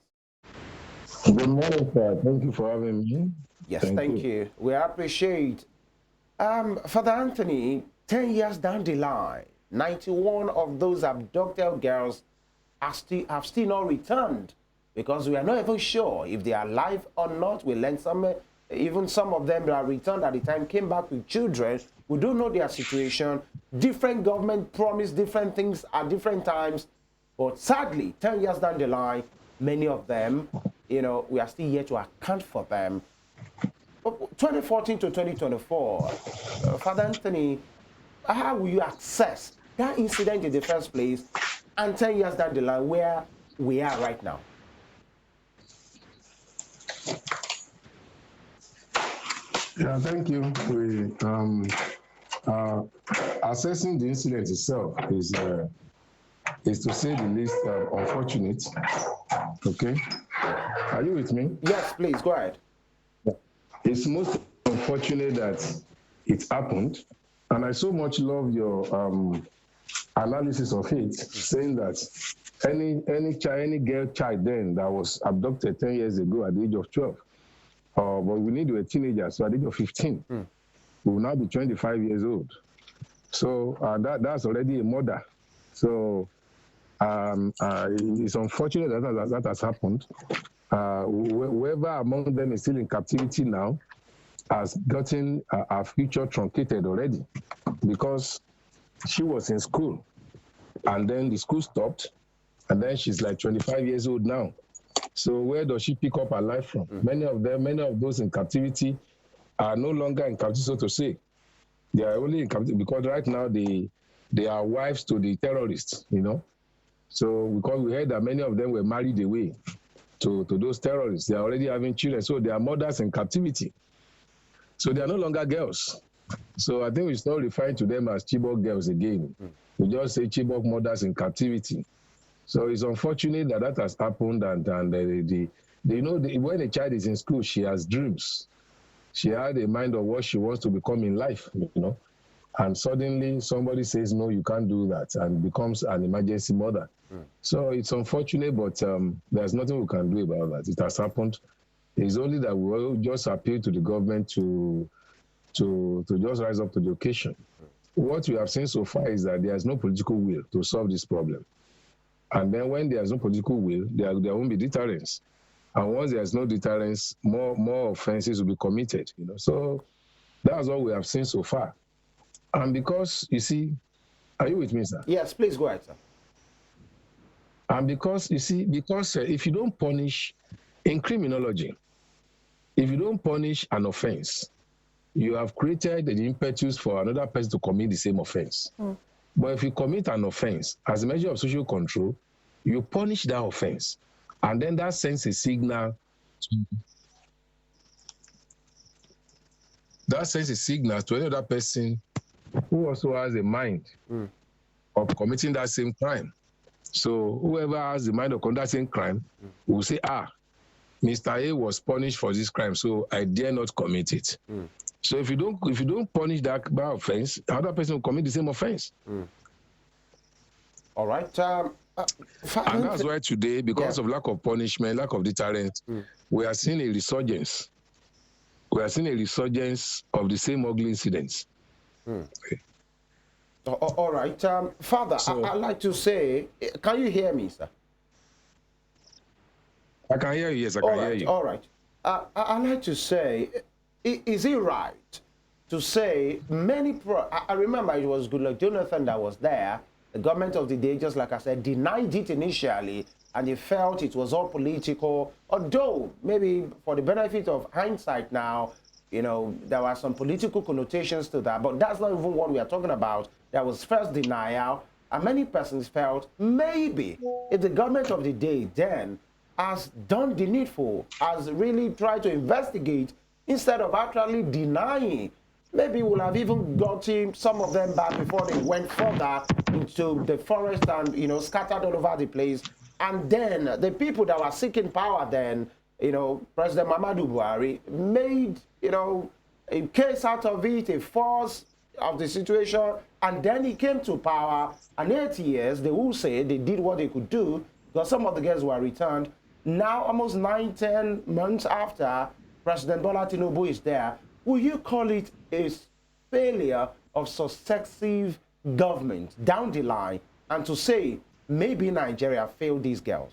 Good morning, sir. Thank you for having me. Yes, thank you. We appreciate. Father Anthony, 10 years down the line, 91 of those abducted girls have still not returned, because we are not even sure if they are alive or not. We learned even some of them that are returned at the time came back with children. We don't know their situation. Different government promise different things at different times. But sadly, 10 years down the line, many of them, you know, we are still yet to account for them. 2014 to 2024, Father Anthony, how will you assess that incident in the first place and 10 years down the line where we are right now? Yeah, thank you. Assessing the incident itself is to say the least unfortunate. Okay, are you with me? Yes, please go ahead. It's most unfortunate that it happened, and I so much love your analysis of it, saying that any girl child then that was abducted 10 years ago at the age of 12, but we need a teenager, so at the age of 15, we will now be 25 years old. So that's already a mother. So it's unfortunate that has happened. Whoever among them is still in captivity now has gotten our future truncated already, because she was in school and then the school stopped, and then she's like 25 years old now. So where does she pick up her life from? Many of those in captivity are no longer in captivity, so to say. They are only in captivity because right now they are wives to the terrorists, you know. So because we heard that many of them were married away to those terrorists, they are already having children, so they are mothers in captivity. So they are no longer girls. So I think we start referring to them as Chibok girls again. We just say Chibok mothers in captivity. So it's unfortunate that has happened, and when a child is in school, she has dreams. She had a mind of what she wants to become in life, you know. And suddenly somebody says, no, you can't do that, and becomes an emergency mother. So it's unfortunate, but there's nothing we can do about that. It has happened. It's only that we will just appeal to the government to just rise up to the occasion. What we have seen so far is that there is no political will to solve this problem. And then when there is no political will, there won't be deterrence. And once there is no deterrence, more offenses will be committed. You know, so that's all we have seen so far. And because, you see, are you with me, sir? Yes, please go ahead, sir. And because, you see, if you don't punish in criminology, if you don't punish an offense, you have created the impetus for another person to commit the same offense. But if you commit an offense, as a measure of social control, you punish that offense. And then that sends a signal that sends a signal to any other person who also has a mind of committing that same crime. So whoever has the mind of committing that same crime will say, Mr. A was punished for this crime, so I dare not commit it. So if you don't punish that offense, another person will commit the same offense. All right. And that's why today, because of lack of punishment, lack of deterrence, we are seeing a resurgence. We are seeing a resurgence of the same ugly incidents. All right. Father, I'd like to say, can you hear me, sir? I can hear you, yes, I can hear you. All right. I'd like to say, is it right to say I remember it was Goodluck Jonathan that was there. The government of the day, just like I said, denied it initially, and they felt it was all political, although maybe for the benefit of hindsight now, you know, there were some political connotations to that, but that's not even what we are talking about. There was first denial, and many persons felt maybe if the government of the day then has done the needful, has really tried to investigate instead of actually denying, maybe we'll have even gotten some of them back before they went further into the forest and, you know, scattered all over the place. And then the people that were seeking power then, you know, President Muhammadu Buhari made, you know, a case out of it, a force of the situation, and then he came to power, and 8 years, they will say they did what they could do, because some of the girls were returned. Now, almost 9-10 months after President Bola Tinubu is there, will you call it a failure of successive government down the line, and to say maybe Nigeria failed these girls?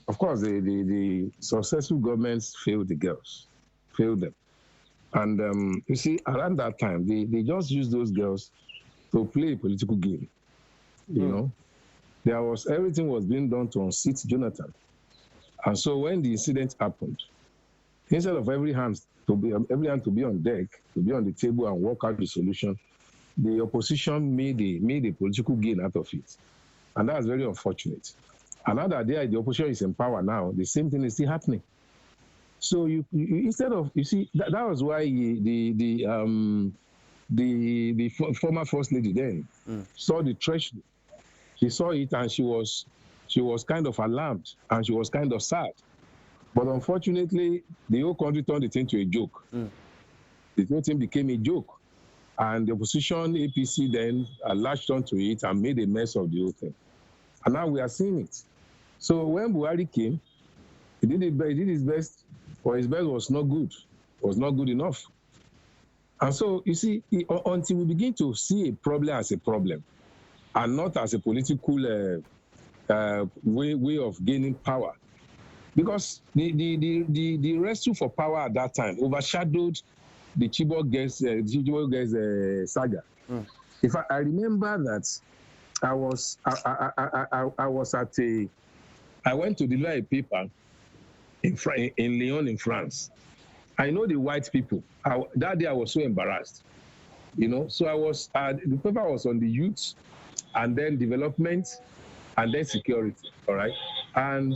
Of course, the successful governments failed the girls, failed them. And you see, around that time, they just used those girls to play a political game. You know, everything was being done to unseat Jonathan. And so when the incident happened, instead of every hand to be on deck, to be on the table and work out the solution, the opposition made a political gain out of it. And that's very unfortunate. And now that the opposition is in power now, the same thing is still happening. So you instead of, you see, that was why the former first lady then saw the treachery. She saw it and she was kind of alarmed and she was kind of sad. But unfortunately, the whole country turned it into a joke. The whole thing became a joke. And the opposition, APC, then latched onto it and made a mess of the whole thing. And now we are seeing it. So when Buhari came, he did his best, but his best was not good. Was not good enough. And so, you see, until we begin to see a problem as a problem, and not as a political way of gaining power, because the wrestle for power at that time overshadowed the Chibok girls saga. In fact, I remember that I went to deliver a paper in Lyon, in France. I know the white people. That day I was so embarrassed, you know. So the paper was on the youth, and then development, and then security. All right. And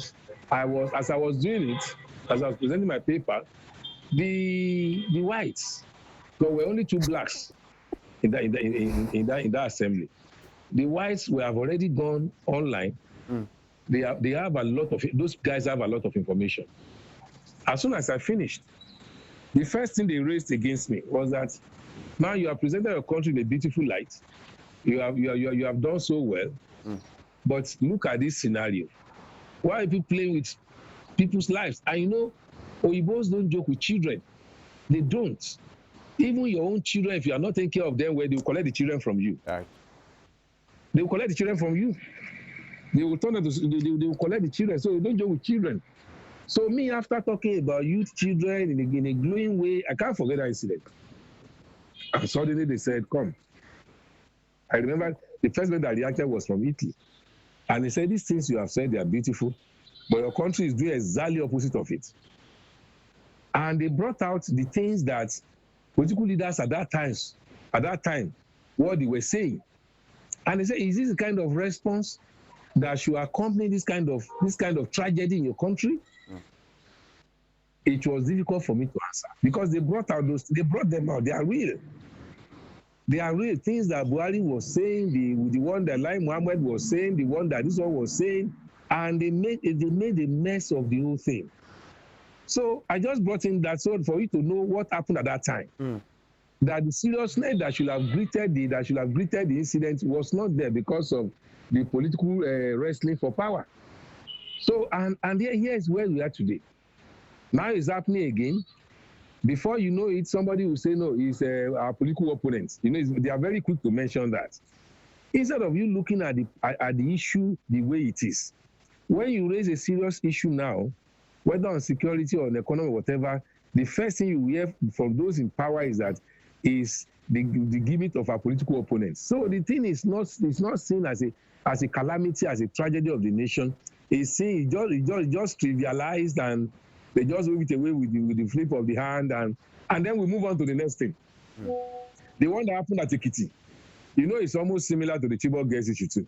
as I was doing it, as I was presenting my paper, the whites, there were only 2 blacks in that assembly. The whites have already gone online. They have a lot of, those guys have a lot of information. As soon as I finished, the first thing they raised against me was that now you have presented your country in a beautiful light. You have done so well, but look at this scenario. Why are people playing with people's lives? I know Oyibos don't joke with children. They don't. Even your own children, if you are not taking care of them, they will collect the children from you. Right. They will collect the children from you. They will turn they will collect the children. So you don't joke with children. So me, after talking about youth, children in a glowing way, I can't forget that incident. And suddenly they said, come. I remember the first man that reacted was from Italy. And he said, these things you have said, they are beautiful, but your country is doing exactly opposite of it. And they brought out the things that political leaders at that time, what they were saying. And they said, is this the kind of response that should accompany this kind of tragedy in your country? it was difficult for me to answer because they brought them out. They are real. They are real things that Buhari was saying, the one that Lai Mohammed was saying, the one that this one was saying, and they made a mess of the whole thing. So I just brought in that so for you to know what happened at that time. That the seriousness that should have greeted the incident was not there because of the political wrestling for power. So and here is where we are today. Now it's happening again. Before you know it, somebody will say, no, it's our political opponents. You know, they are very quick to mention that. Instead of you looking at the issue the way it is, when you raise a serious issue now, whether on security or on economy or whatever, the first thing you hear from those in power is that is the gimmick of our political opponents. So the thing is not seen as a calamity, as a tragedy of the nation. It's seen just trivialized, and they just move it away with the flip of the hand, and then we move on to the next thing. The one that happened at Ekiti, you know, it's almost similar to the Chibok girls issue too.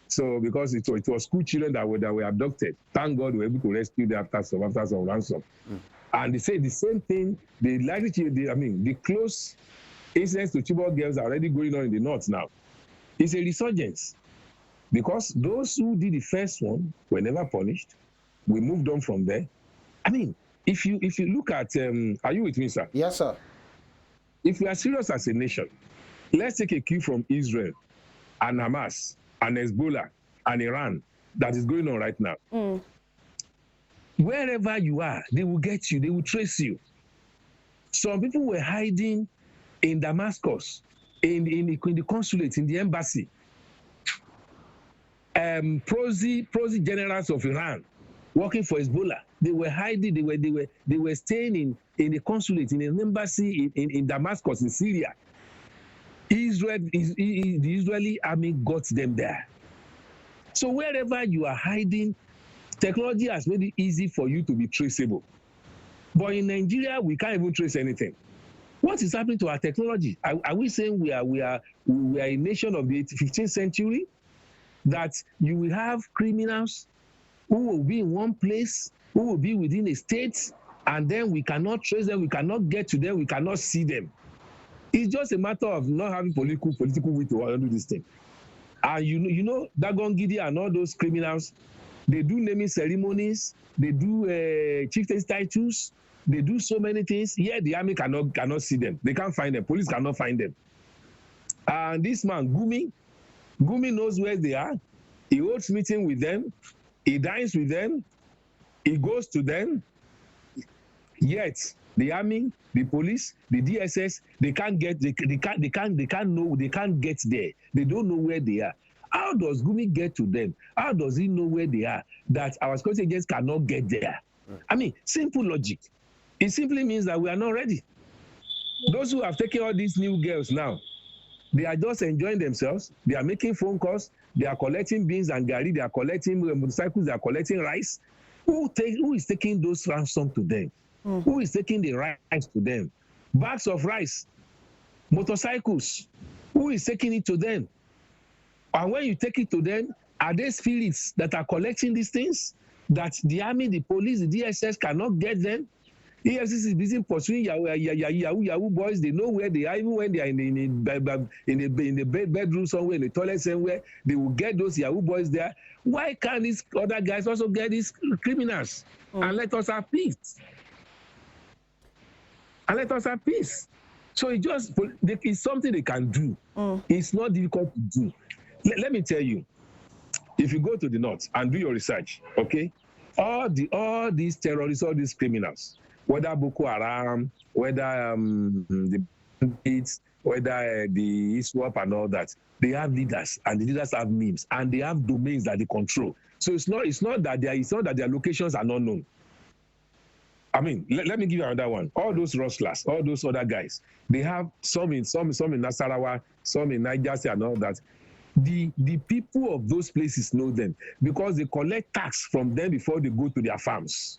So because it was school children that were abducted, thank God we were able to rescue them after some ransom. And they say the same thing. The close incidents to Chibok girls are already going on in the north now. It's a resurgence because those who did the first one were never punished. We moved on from there. I mean, if you look at, are you with me, sir? Yes, sir. If we are serious as a nation, let's take a cue from Israel and Hamas and Hezbollah and Iran that is going on right now. Wherever you are, they will get you, they will trace you. Some people were hiding in Damascus, in the consulate, in the embassy. Prosy generals of Iran working for Hezbollah, they were hiding, they were staying in the consulate, in an embassy in Damascus, in Syria. The Israeli army got them there. So wherever you are hiding, technology has made it easy for you to be traceable. But in Nigeria, we can't even trace anything. What is happening to our technology? Are we saying we are a nation of the 15th century? That you will have criminals who will be in one place, who will be within a state, and then we cannot trace them, we cannot get to them, we cannot see them. It's just a matter of not having political will to handle this thing. And you know, Dagon Gidi and all those criminals, they do naming ceremonies, they do chieftain's titles, they do so many things. Yet the army cannot see them. They can't find them. Police cannot find them. And this man, Gumi knows where they are. He holds meeting with them. He dines with them. He goes to them. Yet the army, the police, the DSS, they can't get there. They don't know where they are. How does Gumi get to them? How does he know where they are that our security agents cannot get there? I mean, simple logic. It simply means that we are not ready. Those who have taken all these new girls now, they are just enjoying themselves. They are making phone calls. They are collecting beans and gari. They are collecting motorcycles. They are collecting rice. Who is taking those ransom to them? Who is taking the rice to them? Bags of rice, motorcycles. Who is taking it to them? And when you take it to them, are they spirits that are collecting these things that the army, the police, the DSS cannot get them? EFCC is busy pursuing Yahoo boys. They know where they are, even when they are in the bedroom somewhere, in the toilet somewhere. They will get those Yahoo boys there. Why can't these other guys also get these criminals and let us have peace? So it's something they can do. It's not difficult to do. Let me tell you, if you go to the north and do your research, okay, all these terrorists, all these criminals, whether Boko Haram, whether the bandits, whether the ISWAP and all that, they have leaders, and the leaders have memes, and they have domains that they control. So it's not that their locations are not known. I mean, let me give you another one. All those rustlers, all those other guys, they have some in Nasarawa, some in Niger State and all that. The people of those places know them because they collect tax from them before they go to their farms.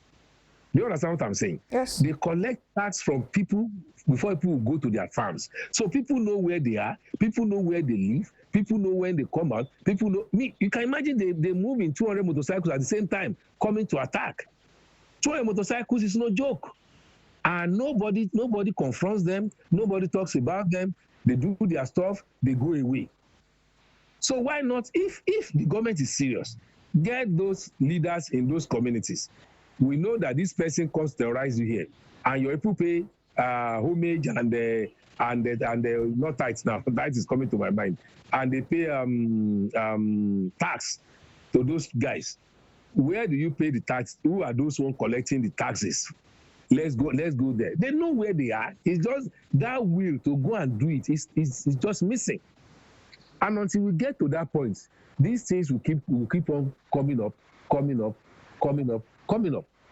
Do you understand what I'm saying? Yes. They collect tax from people before people go to their farms. So people know where they are, people know where they live, people know when they come out, people know. You can imagine they move in 200 motorcycles at the same time coming to attack. Throwing motorcycles is no joke. And nobody confronts them, nobody talks about them, they do their stuff, they go away. So why not, if the government is serious, get those leaders in those communities. We know that this person comes to terrorize you here, and your people pay homage and not tithes now, tithes is coming to my mind, and they pay tax to those guys. Where do you pay the tax? Who are those ones collecting the taxes? Let's go there. They know where they are. It's just that will to go and do it is just missing. And until we get to that point, these things will keep on coming up.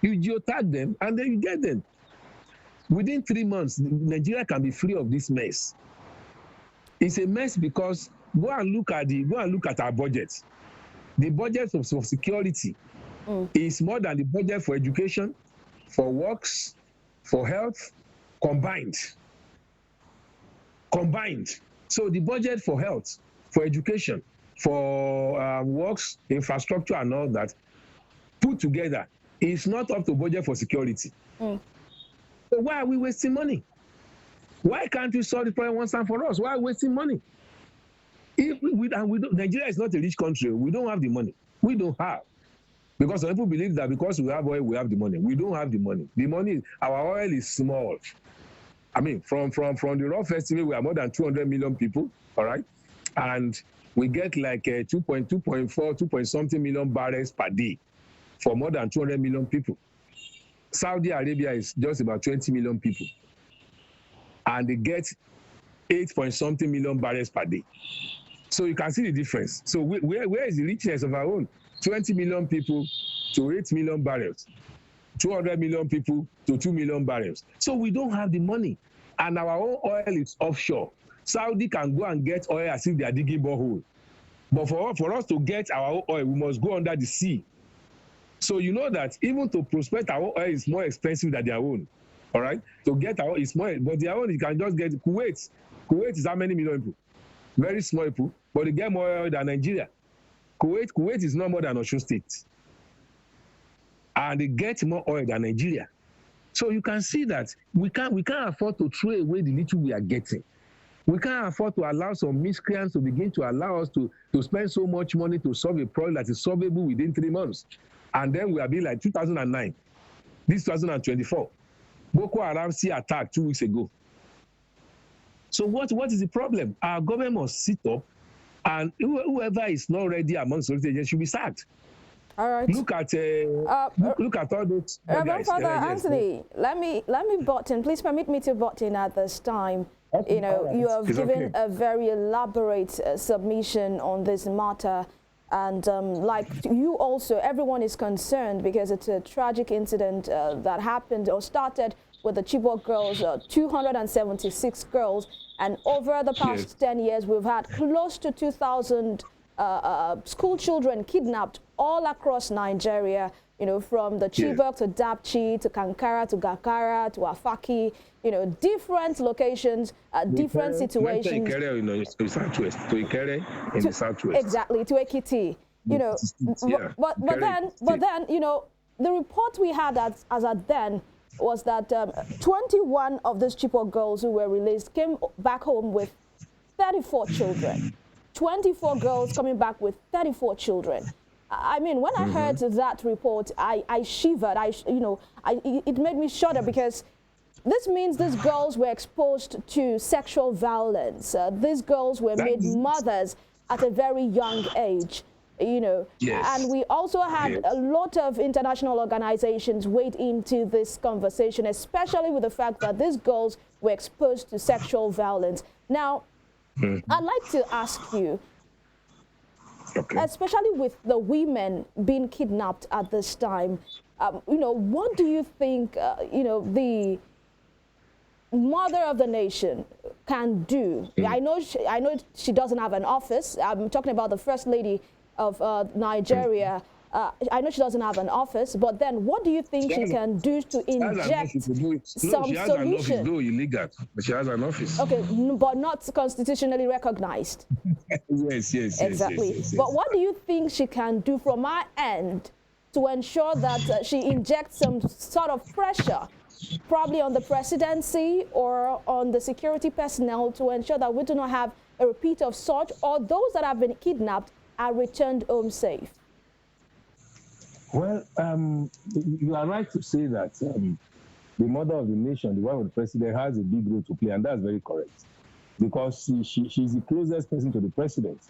You geotag them and then you get them. Within 3 months, Nigeria can be free of this mess. It's a mess because go and look at our budget. The budget of security is more than the budget for education, for works, for health, combined. So the budget for health, for education, for works, infrastructure and all that, put together, is not up to budget for security. So why are we wasting money? Why can't we solve the problem once and for us? Why are we wasting money? Nigeria is not a rich country. We don't have the money. We don't have. Because some people believe that because we have oil, we have the money. We don't have the money. The money, our oil is small. I mean, from the rough estimate, we are more than 200 million people, all right? And we get like 2.something million barrels per day for more than 200 million people. Saudi Arabia is just about 20 million people. And they get 8.something million barrels per day. So you can see the difference. So where is the richness of our own? 20 million people to 8 million barrels, 200 million people to 2 million barrels. So we don't have the money, and our own oil is offshore. Saudi can go and get oil as if they are digging borehole. But for us to get our own oil, we must go under the sea. So you know that even to prospect our own oil is more expensive than their own. All right? To get our own is more, but their own you can just get Kuwait. Kuwait is how many million people? Very small people, but they get more oil than Nigeria. Kuwait is not more than Osun State. And they get more oil than Nigeria. So you can see that we can't afford to throw away the little we are getting. We can't afford to allow some miscreants to begin to allow us to spend so much money to solve a problem that is solvable within 3 months. And then we are being like 2009, this 2024. Boko Haram sea attack 2 weeks ago. So what is the problem? Our government must sit up, and whoever is not ready among security agents should be sacked. All right. Look at all those. Reverend Father Anthony, let me butt in. Please permit me to butt in at this time. Okay. You know, you have given a very elaborate submission on this matter, and like you also, everyone is concerned because it's a tragic incident that happened or started with the Chibok girls, 276 girls, and over the past 10 years, we've had close to 2,000 school children kidnapped all across Nigeria, you know, from the Chibok to Dapchi to Kankara to Gakara to Afaki, you know, different locations, different situations. To Ikere in the southwest, to Ikere in the southwest. Exactly, to Ekiti, you know. But then, you know, the report we had as at then was that 21 of these Chibok girls who were released came back home with 34 children. 24 girls coming back with 34 children. I mean, when I heard that report, I shivered. It made me shudder because this means these girls were exposed to sexual violence. These girls were made mothers at a very young age. You know, and we also had a lot of international organizations wade into this conversation, especially with the fact that these girls were exposed to sexual violence. Now, I'd like to ask you, especially with the women being kidnapped at this time, you know, what do you think, you know, the mother of the nation can do? I know she doesn't have an office. I'm talking about the First Lady of Nigeria. I know she doesn't have an office, but then what do you think she can do to inject some solution? She has an office, though illegal, but she has an office. Okay, but not constitutionally recognized. Yes. Exactly. Yes. But what do you think she can do from our end to ensure that she injects some sort of pressure, probably on the presidency or on the security personnel, to ensure that we do not have a repeat of such, or those that have been kidnapped are returned home safe? Well, you are right to say that the mother of the nation, the wife of the president, has a big role to play, and that's very correct, because she's the closest person to the president.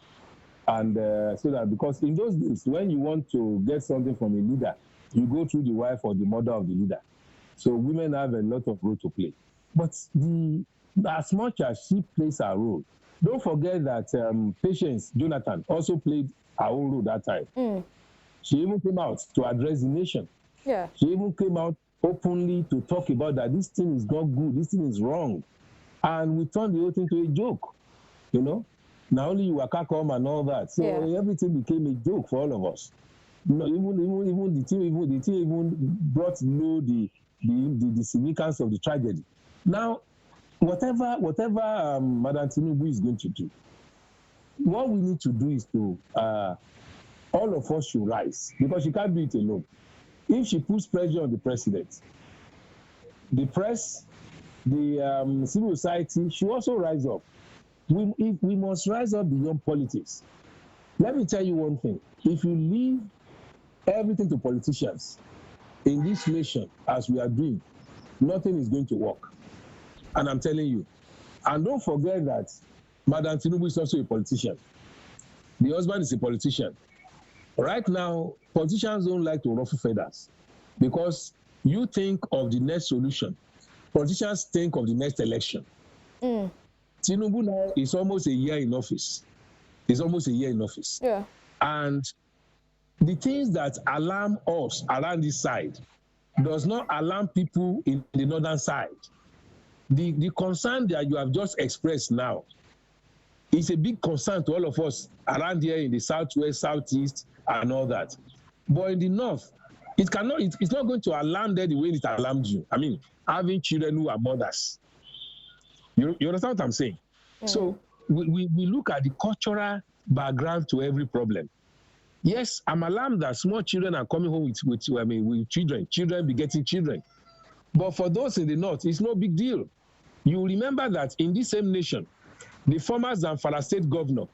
And so that, because in those days, when you want to get something from a leader, you go through the wife or the mother of the leader. So women have a lot of role to play. But as much as she plays her role, don't forget that Patience Jonathan also played her own role that time. She even came out to address the nation. Yeah. She even came out openly to talk about that this thing is not good, this thing is wrong. And we turned the whole thing to a joke, you know. Not only you were come and all that. So everything became a joke for all of us. No, even the team even brought low the significance of the tragedy. Now, whatever Madam Tinubu is going to do, what we need to do is to all of us should rise, because she can't do it alone. If she puts pressure on the president, the press, the civil society should also rise up. We must rise up beyond politics. Let me tell you one thing. If you leave everything to politicians in this nation, as we are doing, nothing is going to work. And I'm telling you. And don't forget that Madam Tinubu is also a politician. The husband is a politician. Right now, politicians don't like to ruffle feathers, because you think of the next solution. Politicians think of the next election. Tinubu now is almost a year in office. Yeah. And the things that alarm us around this side does not alarm people in the northern side. The concern that you have just expressed now is a big concern to all of us around here in the southwest, southeast, and all that. But in the north, it's not going to alarm them the way it alarmed you. I mean, having children who are mothers. You understand what I'm saying? So we look at the cultural background to every problem. Yes, I'm alarmed that small children are coming home with children begetting children. But for those in the north, it's no big deal. You remember that in this same nation, the former Zamfara state governor,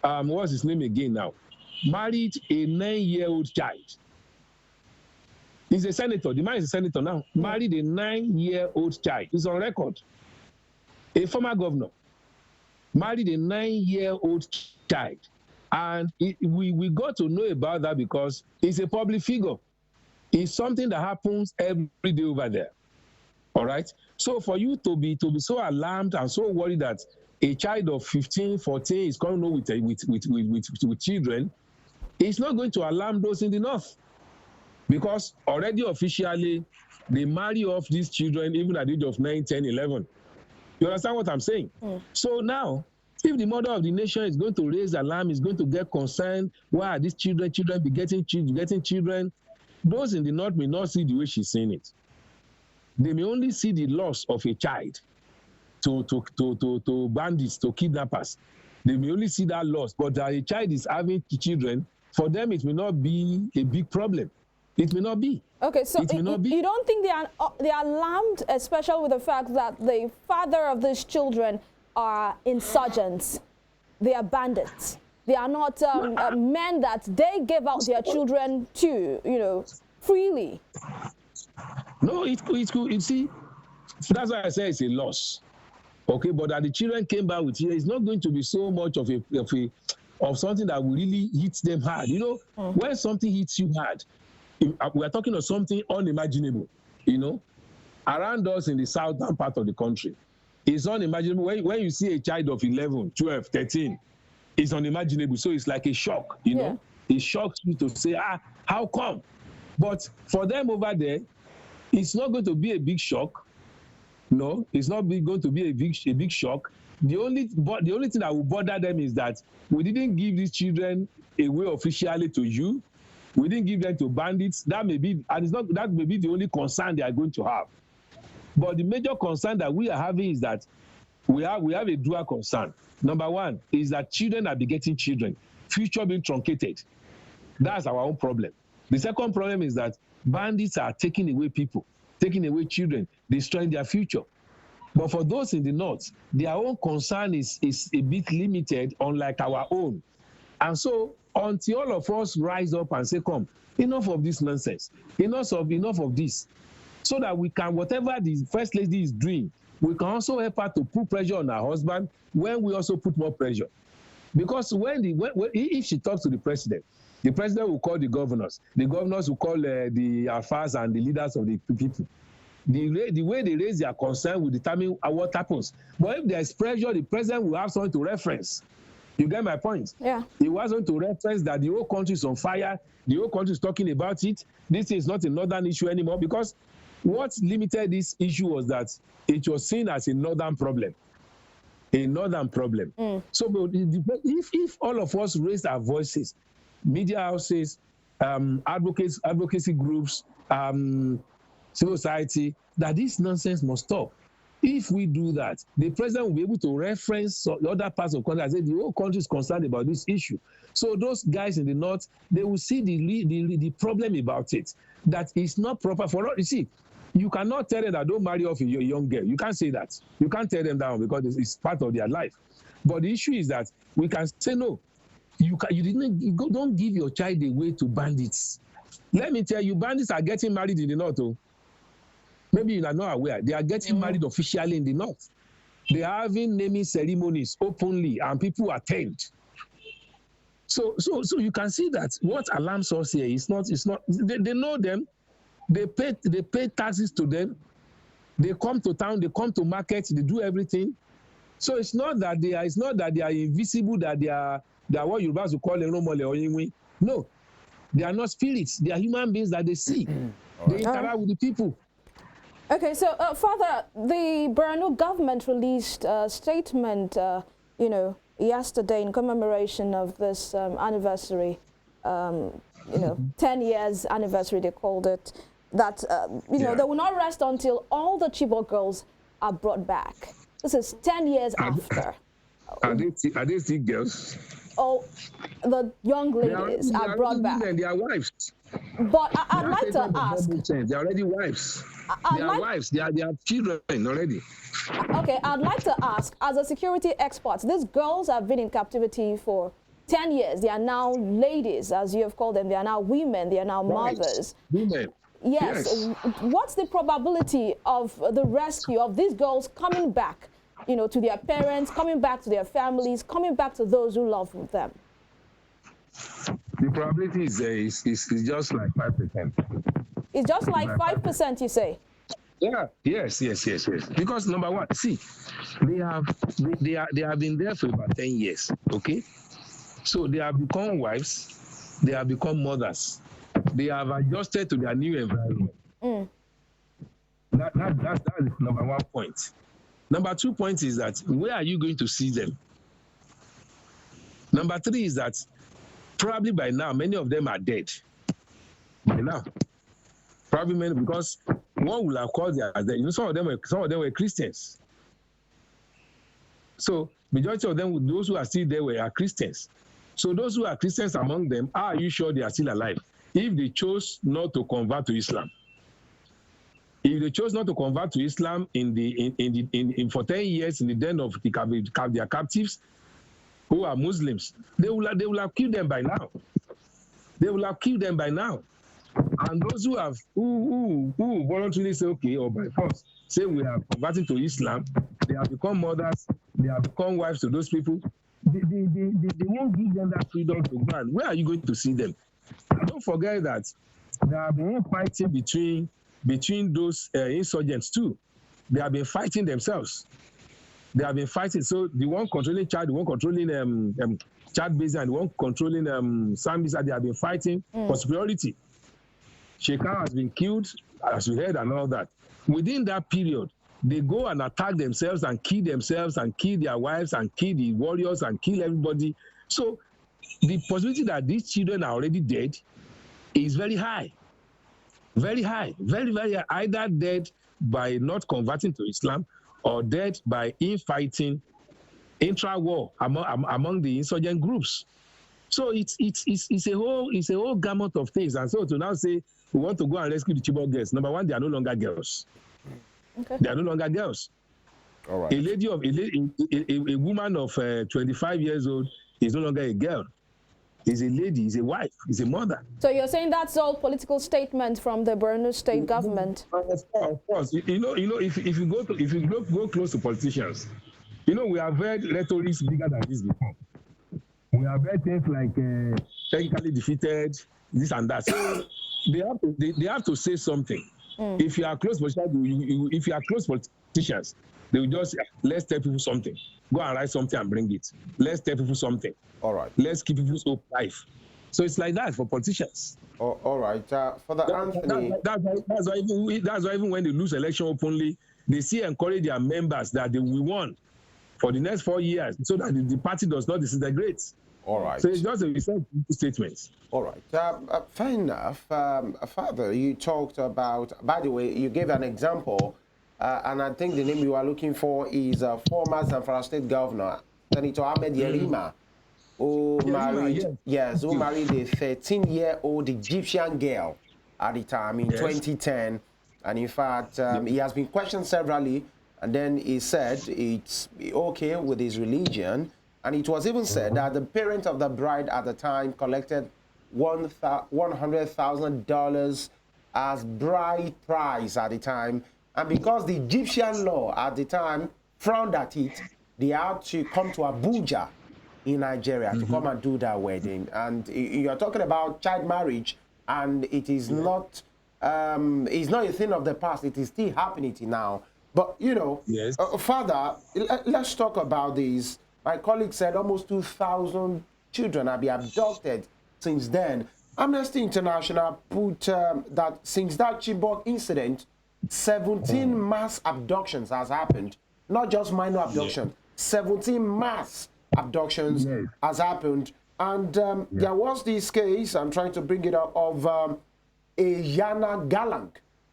what's his name again now, married a 9-year-old child. He's a senator. The man is a senator now. Married a 9-year-old child. It's on record. A former governor married a 9-year-old child. And we got to know about that because it's a public figure. It's something that happens every day over there. All right? So for you to be so alarmed and so worried that a child of 15, 14 is coming home with children, it's not going to alarm those in the north. Because already officially, they marry off these children even at the age of 9, 10, 11. You understand what I'm saying? So now, if the mother of the nation is going to raise alarm, is going to get concerned, why are these children getting children, those in the north may not see the way she's saying it. They may only see the loss of a child to bandits, to kidnappers. They may only see that loss, but that a child is having children, for them it may not be a big problem. It may not be. Okay, so you don't think they are alarmed, especially with the fact that the father of these children are insurgents, they are bandits. They are not men that they gave out their children to, freely. No, it could. You see, that's why I say it's a loss. Okay, but that the children came back with here, it's not going to be so much of something that will really hit them hard. When something hits you hard, we are talking of something unimaginable. Around us in the southern part of the country, it's unimaginable. When you see a child of 11, 12, 13, it's unimaginable. So it's like a shock. It shocks you to say, how come? But for them over there, it's not going to be a big shock. No, it's not going to be a big shock. The only thing that will bother them is that we didn't give these children away officially to you. We didn't give them to bandits. That may be the only concern they are going to have. But the major concern that we are having is that we have a dual concern. Number one is that children are begetting children, future being truncated. That's our own problem. The second problem is that bandits are taking away people, taking away children, destroying their future. But for those in the north, their own concern is a bit limited, unlike our own. And so until all of us rise up and say, come, enough of this nonsense, enough of this, so that we can, whatever the First Lady is doing, we can also help her to put pressure on her husband when we also put more pressure. Because if she talks to the president will call the governors will call the alphas and the leaders of the people. The way they raise their concern will determine what happens. But if there's pressure, the president will have something to reference. You get my point? Yeah. He wasn't to reference that the whole country is on fire, the whole country is talking about it. This is not a northern issue anymore, because what limited this issue was that it was seen as a northern problem. A northern problem. So if all of us raise our voices, media houses, advocacy groups, civil society, that this nonsense must stop. If we do that, the president will be able to reference other parts of the country and say the whole country is concerned about this issue. So those guys in the north, they will see the problem about it, that it's not proper for us. You see, you cannot tell them that don't marry off a young girl. You can't say that. You can't tear them down because it's part of their life. But the issue is that we can say no. Don't give your child away to bandits. Let me tell you, bandits are getting married in the north. Oh. Maybe you are not aware. They are getting married officially in the north. They are having naming ceremonies openly, and people attend. So you can see that what alarms us here is not. They know them. They pay taxes to them. They come to town. They come to market. They do everything. So it's not that they are invisible. That they are what you will call a no. They are not spirits. They are human beings that they see. They interact with the people. Okay, so Father, the Borno government released a statement, yesterday in commemoration of this anniversary, 10 years anniversary, they called it, that, they will not rest until all the Chibok girls are brought back. This is 10 years after. Are they still girls? Oh, the young ladies are brought back. And their wives. But I'd like to ask. They're already wives. They are wives. They have children already. Okay, I'd like to ask, as a security expert, these girls have been in captivity for 10 years. They are now ladies, as you have called them. They are now women. They are now mothers. Women. Yes. What's the probability of the rescue of these girls coming back, to their parents, coming back to their families, coming back to those who love them? The probability is just like 5%. It's just like 5%, you say? Yeah. Yes. Because number one, see, they have been there for about 10 years. Okay, so they have become wives, they have become mothers, they have adjusted to their new environment. That's number 1 point. Number 2 point is that where are you going to see them? Number 3 is that probably by now many of them are dead. By now, probably many, because one will have called their dead. Some of them were Christians. So majority of them, those who are still there, are Christians. So those who are Christians among them, are you sure they are still alive? If they chose not to convert to Islam, if they chose not to convert to Islam for 10 years in the den of their captives who are Muslims, they will have killed them by now. They will have killed them by now. And those who voluntarily say, okay, or by force, say we are converting to Islam, they have become mothers, they have become wives to those people, they won't give them that freedom to go. Where are you going to see them? And don't forget that there have been fighting between those insurgents too. They have been fighting themselves. They have been fighting. So the one controlling Chad, the one controlling Chad Basin, and the one controlling Sambisa, they have been fighting for superiority. Shekan has been killed, as we heard, and all that. Within that period, they go and attack themselves and kill their wives and kill the warriors and kill everybody. So the possibility that these children are already dead is very high. Very high. Very, very high. Either dead by not converting to Islam or dead by infighting intra-war among the insurgent groups. So it's a whole gamut of things. And so to now say we want to go and rescue the Chibok girls, number one, they are no longer girls. Okay. They are no longer girls. All right. A woman of 25 years old is no longer a girl. Is a lady, is a wife, is a mother. So you're saying that's all political statement from the Borno state government? Of course. You know, if you go close to politicians, you know, we have heard rhetorics bigger than this before. We have heard things like technically defeated, this and that. So they have to say something. If you are close politicians, if you are close politicians, they will just let's tell people something. Go and write something and bring it. Let's tell people something. All right. Let's keep people's hope alive. So it's like that for politicians. All right. For the Anthony. That's why even when they lose election openly, they still encourage their members that they will won for the next 4 years so that the party does not disintegrate. All right. So it's just a recent statement. All right. Fair enough. Father, you talked about, by the way, you gave an example, and I think the name you are looking for is former Zamfara State Governor, Senator Ahmed Yerima, who married a 13-year-old Egyptian girl at the time in 2010. And in fact, he has been questioned severally, and then he said it's okay with his religion. And it was even said that the parent of the bride at the time collected $100,000 as bride price at the time. And because the Egyptian law at the time frowned at it, they had to come to Abuja in Nigeria to come and do that wedding. And you're talking about child marriage, and it is not it's not a thing of the past. It is still happening now. But, you know, Father, let's talk about this. My colleague said almost 2,000 children have been abducted since then. Amnesty International put that since that Chibok incident, 17 mass abductions has happened. Not just minor abduction, 17 mass abductions has happened. And there was this case, I'm trying to bring it up, of Yana Galang,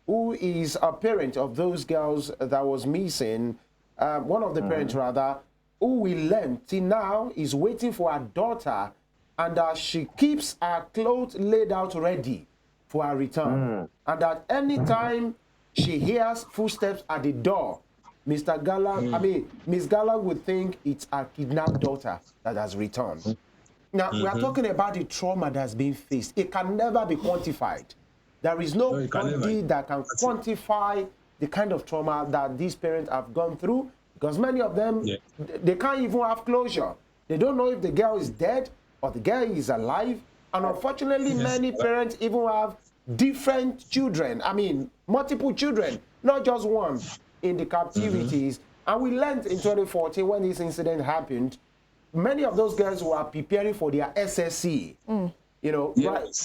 who is a parent of those girls that was missing, one of the parents rather, who we learned till now is waiting for her daughter, and that she keeps her clothes laid out ready for her return. And that any time she hears footsteps at the door, Mr. Galang, Miss Galang would think it's her kidnapped daughter that has returned. Now, we are talking about the trauma that's been faced. It can never be quantified. There is nobody that can quantify the kind of trauma that these parents have gone through, because many of them, they can't even have closure. They don't know if the girl is dead or the girl is alive. And unfortunately, many parents even have different children. I mean, multiple children, not just one, in the captivities. And we learned in 2014 when this incident happened, many of those girls were preparing for their SSC. You know,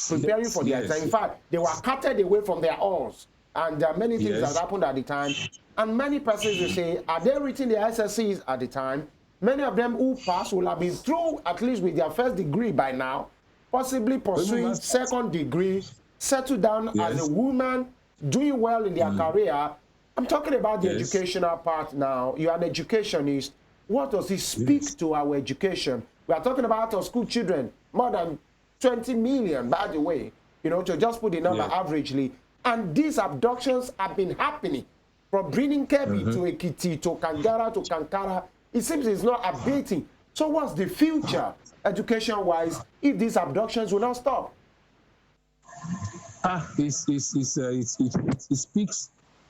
preparing for their exam. In fact, they were carted away from their halls. And there are many things that happened at the time. And many persons will say, are they written their SSCs at the time? Many of them who passed will have been through at least with their first degree by now, possibly pursuing second degree, settled down as a woman, doing well in their career. I'm talking about the educational part now. You are an educationist. What does it speak to our education? We are talking about our school children, more than 20 million, by the way, you know, to just put the number averagely. And these abductions have been happening from Breeding Kebi to Ekiti to Kangara to Kankara. It seems it's not abating. So what's the future, education-wise, if these abductions will not stop? It speaks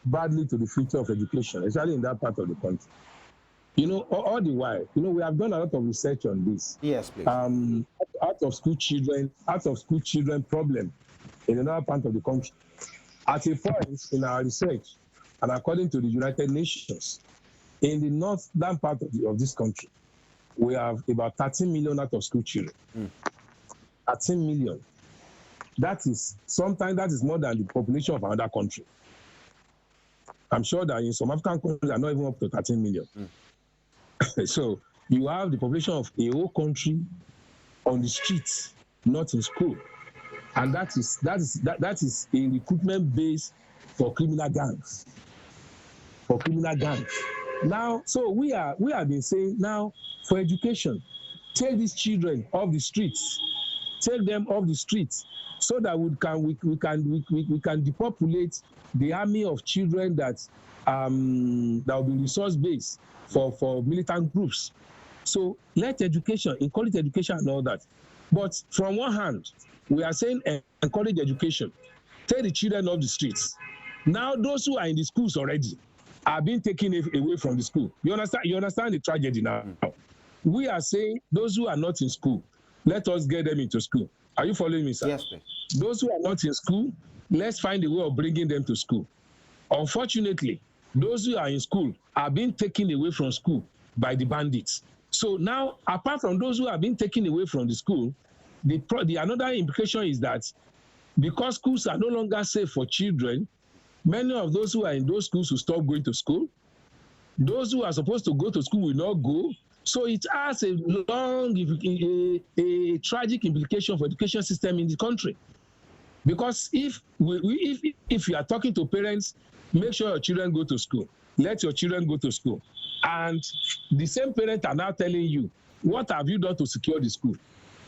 badly to the future of education, especially in that part of the country. You know, all the while, you know, we have done a lot of research on this. Yes, please. Out of school children problem in another part of the country. At a point in our research, and according to the United Nations, in the northern part of this country, we have about 13 million out of school children. 13 million. That is more than the population of another country. I'm sure that in some African countries, they are not even up to 13 million. So you have the population of a whole country on the streets, not in school. And that is a recruitment base for criminal gangs. Now, so we have been saying now, for education, take these children off the streets take them off the streets so that we can depopulate the army of children that will be resource based for militant groups. So let education, encourage education and all that. But from one hand, we are saying encourage education, take the children off the streets. Now those who are in the schools already are being taken away from the school. You understand the tragedy now? We are saying those who are not in school, let us get them into school. Are you following me, sir? Yes, please. Those who are not in school, let's find a way of bringing them to school. Unfortunately, those who are in school are being taken away from school by the bandits. So now, apart from those who have been taken away from the school, the another implication is that because schools are no longer safe for children, many of those who are in those schools will stop going to school. Those who are supposed to go to school will not go. So it has a tragic implication for the education system in the country. Because if you are talking to parents, make sure your children go to school. Let your children go to school. And the same parents are now telling you, what have you done to secure the school?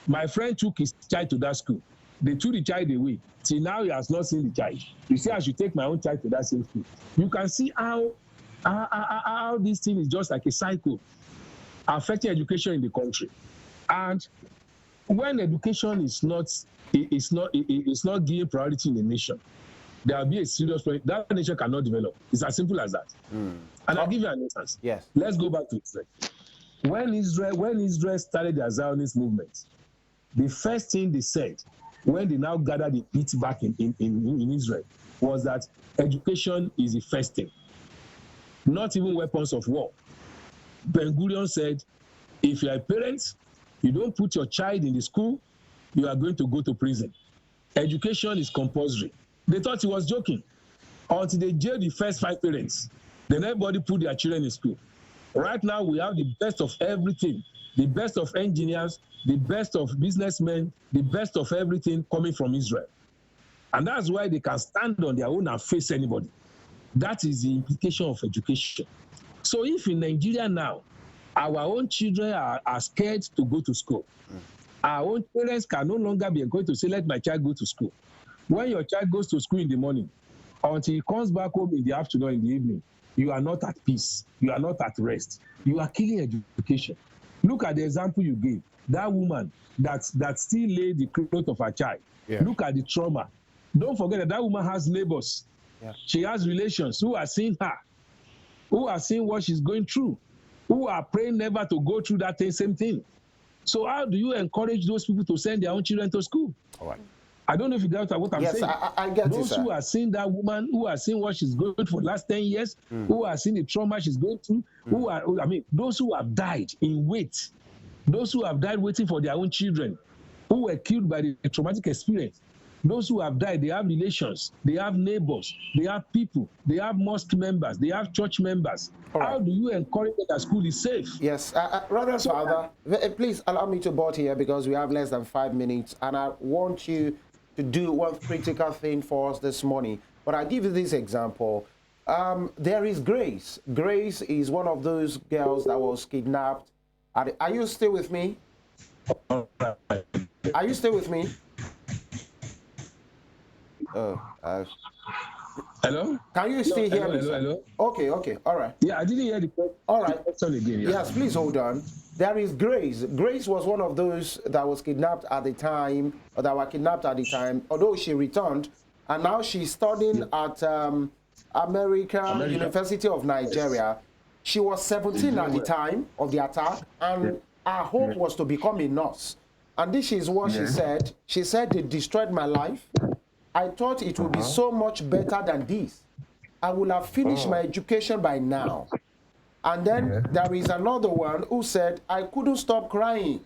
My friend took his child to that school. They took the child away. Till now, he has not seen the child. You see, I should take my own child to that same school. You can see how this thing is just like a cycle affecting education in the country. And when education is not giving priority in the nation, there will be a serious problem. That nation cannot develop. It's as simple as that. And I'll give you an instance. Yes. Let's go back to Israel. When Israel started their Zionist movement, the first thing they said when they now gathered the beat back in Israel was that education is the first thing, not even weapons of war. Ben-Gurion said, if you are a parent, you don't put your child in the school, you are going to go to prison. Education is compulsory. They thought he was joking until they jailed the first 5 parents. Then everybody put their children in school. Right now, we have the best of everything, the best of engineers, the best of businessmen, the best of everything coming from Israel. And that's why they can stand on their own and face anybody. That is the implication of education. So if in Nigeria now, our own children are scared to go to school, our own parents can no longer be going to say, let my child go to school. When your child goes to school in the morning, until he comes back home in the afternoon, in the evening, you are not at peace. You are not at rest. You are killing education. Look at the example you gave. That woman that still laid the clothes of her child. Yeah. Look at the trauma. Don't forget that woman has neighbors. Yeah. She has relations who are seeing her, who are seeing what she's going through, who are praying never to go through that same thing. So how do you encourage those people to send their own children to school? All right. I don't know if you get what I'm saying. Yes, I get those it, who are seeing that woman, who are seeing what she's going through for the last 10 years, who are seeing the trauma she's going through, those who have died in wait, those who have died waiting for their own children, who were killed by the traumatic experience, those who have died, they have relations, they have neighbors, they have people, they have mosque members, they have church members. Right. How do you encourage that school is safe? Yes, Reverend Father, please allow me to board here because we have less than 5 minutes, and I want you to do one critical thing for us this morning. But I'll give you this example. There is Grace. Grace is one of those girls that was kidnapped. Are you still with me? Are you still with me? Hello? Can you still hear me? Hello? Okay, all right. Yeah, I didn't hear the question. All right. Again, yeah. Yes, please hold on. There is Grace. Grace was one of those that was kidnapped at the time, or that were kidnapped at the time, although she returned, and now she's studying at American University of Nigeria. She was 17 at the time of the attack, and her hope was to become a nurse. And this is what she said. She said, they destroyed my life. I thought it would be so much better than this. I would have finished my education by now. And then there is another one who said, I couldn't stop crying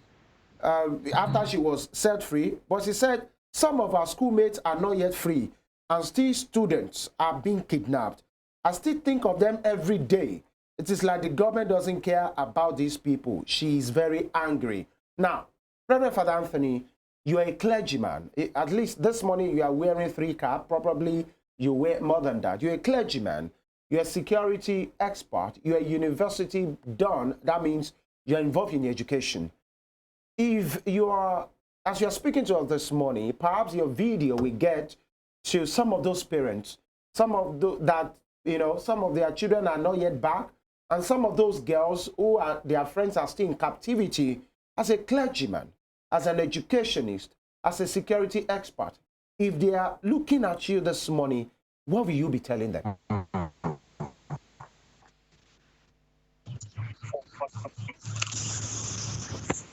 after she was set free. But she said, some of our schoolmates are not yet free, and still students are being kidnapped. I still think of them every day. It is like the government doesn't care about these people. She is very angry. Now, Reverend Father Anthony, you are a clergyman. At least this morning you are wearing 3 caps. Probably you wear more than that. You're a clergyman. You're a security expert. You're a university done. That means you're involved in education. If you are as you're speaking to us this morning, perhaps your video will get to some of those parents, some of some of their children are not yet back, and some of those girls who are their friends are still in captivity. As a clergyman, as an educationist, as a security expert, if they are looking at you this morning, what will you be telling them?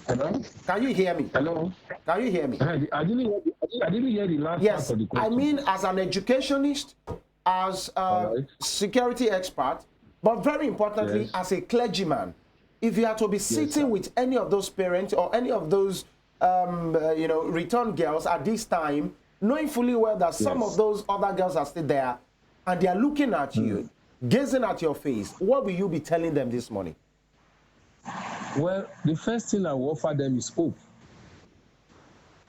Hello? Can you hear me? Hello? Can you hear me? I didn't hear the last Yes, part of the question. I mean as an educationist, as a security expert, but very importantly, as a clergyman. If you are to be sitting with any of those parents or any of those, return girls at this time, knowing fully well that some of those other girls are still there, and they are looking at you, gazing at your face, what will you be telling them this morning? Well, the first thing I will offer them is hope.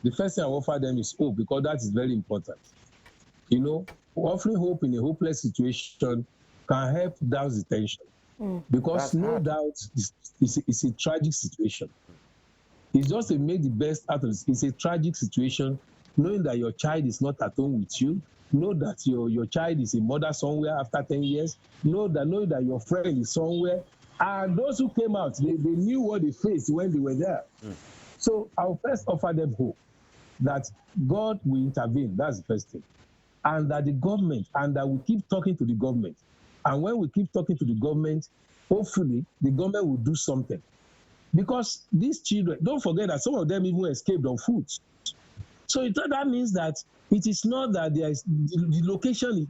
The first thing I will offer them is hope, because that is very important. You know, offering hope in a hopeless situation can help douse the tension. Because That's hard. doubt it's a tragic situation. It's just to make the best out of it. It's a tragic situation, knowing that your child is not at home with you, know that your child is a mother somewhere after 10 years, knowing that your friend is somewhere. And those who came out, they knew what they faced when they were there. So I'll first offer them hope that God will intervene. That's the first thing. And that the government, and that we keep talking to the government. And when we keep talking to the government, hopefully the government will do something. Because these children, don't forget that some of them even escaped on foot. So that means that it is not that there is the location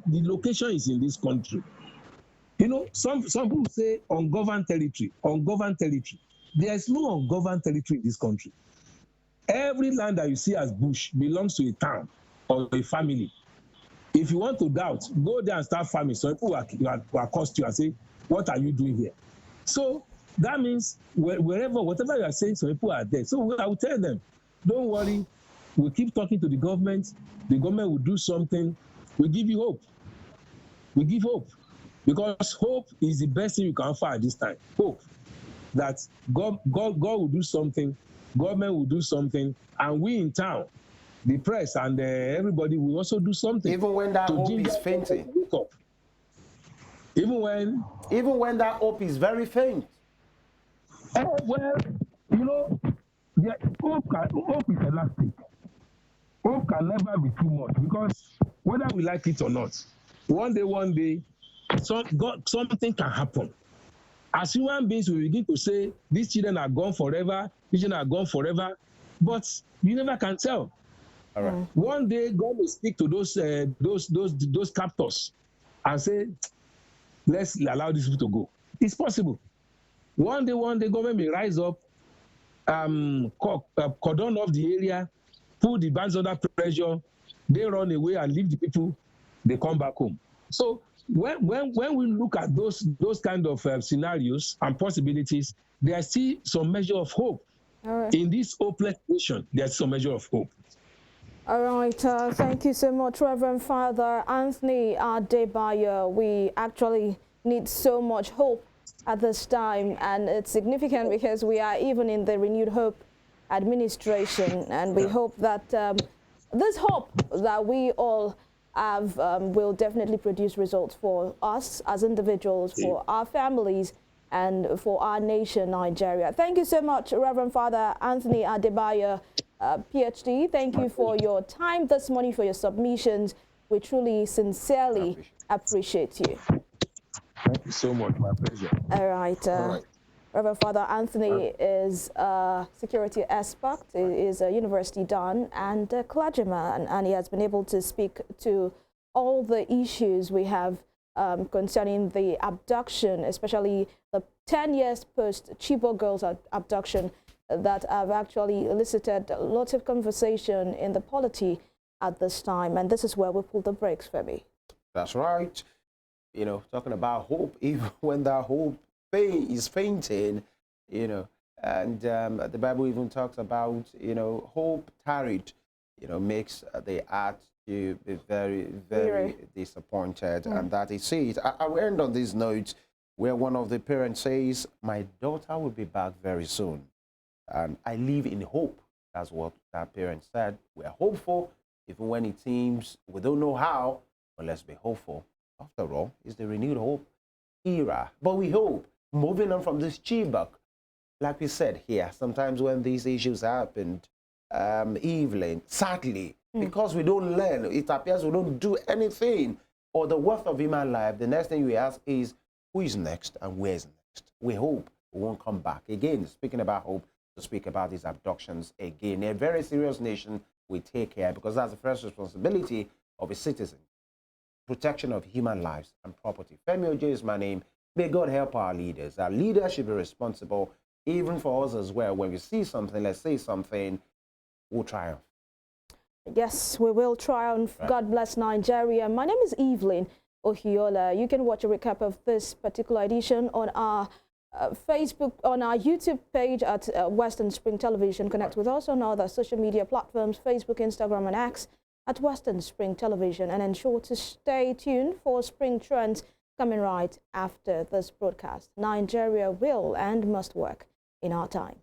is in this country. You know, some people say ungoverned territory. There is no ungoverned territory in this country. Every land that you see as bush belongs to a town or a family. If you want to doubt, go there and start farming. So people will accost you and say, what are you doing here? So that means whatever you are saying, some people are there. So I will tell them, don't worry, we'll keep talking to the government will do something, we'll give you hope. We give hope. Because hope is the best thing you can offer at this time. Hope that God will do something, government will do something, and we in town, the press and everybody will also do something. Even when that hope is fainting. Even when that hope is very faint. Well, you know, hope is elastic. Hope can never be too much, because whether we like it or not, one day, something can happen. As human beings, we begin to say, these children are gone forever, but you never can tell. All right. One day, God will speak to those captors and say, let's allow these people to go. It's possible. One day, government may rise up, cordon off the area, put the bands under pressure, they run away and leave the people, they come back home. So when we look at those kind of scenarios and possibilities, there is still some measure of hope. All right. In this hopeless situation, there's some measure of hope. All right, thank you so much, Reverend Father Anthony Adebayo. We actually need so much hope at this time, and it's significant because we are even in the Renewed Hope administration, and we hope that this hope that we all have will definitely produce results for us as individuals, for our families, and for our nation, Nigeria. Thank you so much, Reverend Father Anthony Adebayo, PhD. Thank you for your time this morning, for your submissions. We truly, sincerely appreciate you. Thank you so much. My pleasure. All right. Reverend Father Anthony is a security expert, he is a university don and a clergyman, and he has been able to speak to all the issues we have concerning the abduction, especially the 10 years post Chibok girls abduction, that have actually elicited lots of conversation in the polity at this time. And this is where we pull the brakes, Femi. That's right. You know, talking about hope, even when that hope is fainting, you know, and the Bible even talks about, you know, hope tarried, you know, makes the heart to be very, very disappointed. And that is it. I will end on this note where one of the parents says, my daughter will be back very soon. And I live in hope That's what that parent said. We're hopeful, even when it seems we don't know how, but let's be hopeful. After all, it's the renewed hope era. But we hope, moving on from this Chibok, like we said here, sometimes when these issues happened, Evelyn, sadly, because we don't learn, it appears we don't do anything, or the worth of human life, the next thing we ask is, who is next and where is next? We hope we won't come back. Again, speaking about hope, to speak about these abductions again. A very serious nation we take care, because that's the first responsibility of a citizen. Protection of human lives and property. Femi Ojo is my name. May God help our leaders. Our leaders should be responsible, even for us as well. When we see something, let's say something, we'll triumph. Yes, we will triumph. Right. God bless Nigeria. My name is Evelyn Ohiolei. You can watch a recap of this particular edition on our Facebook, on our YouTube page at Western Spring Television. Connect with us on other social media platforms, Facebook, Instagram, and X at Western Spring Television. And ensure to stay tuned for Spring Trends coming right after this broadcast. Nigeria will and must work in our time.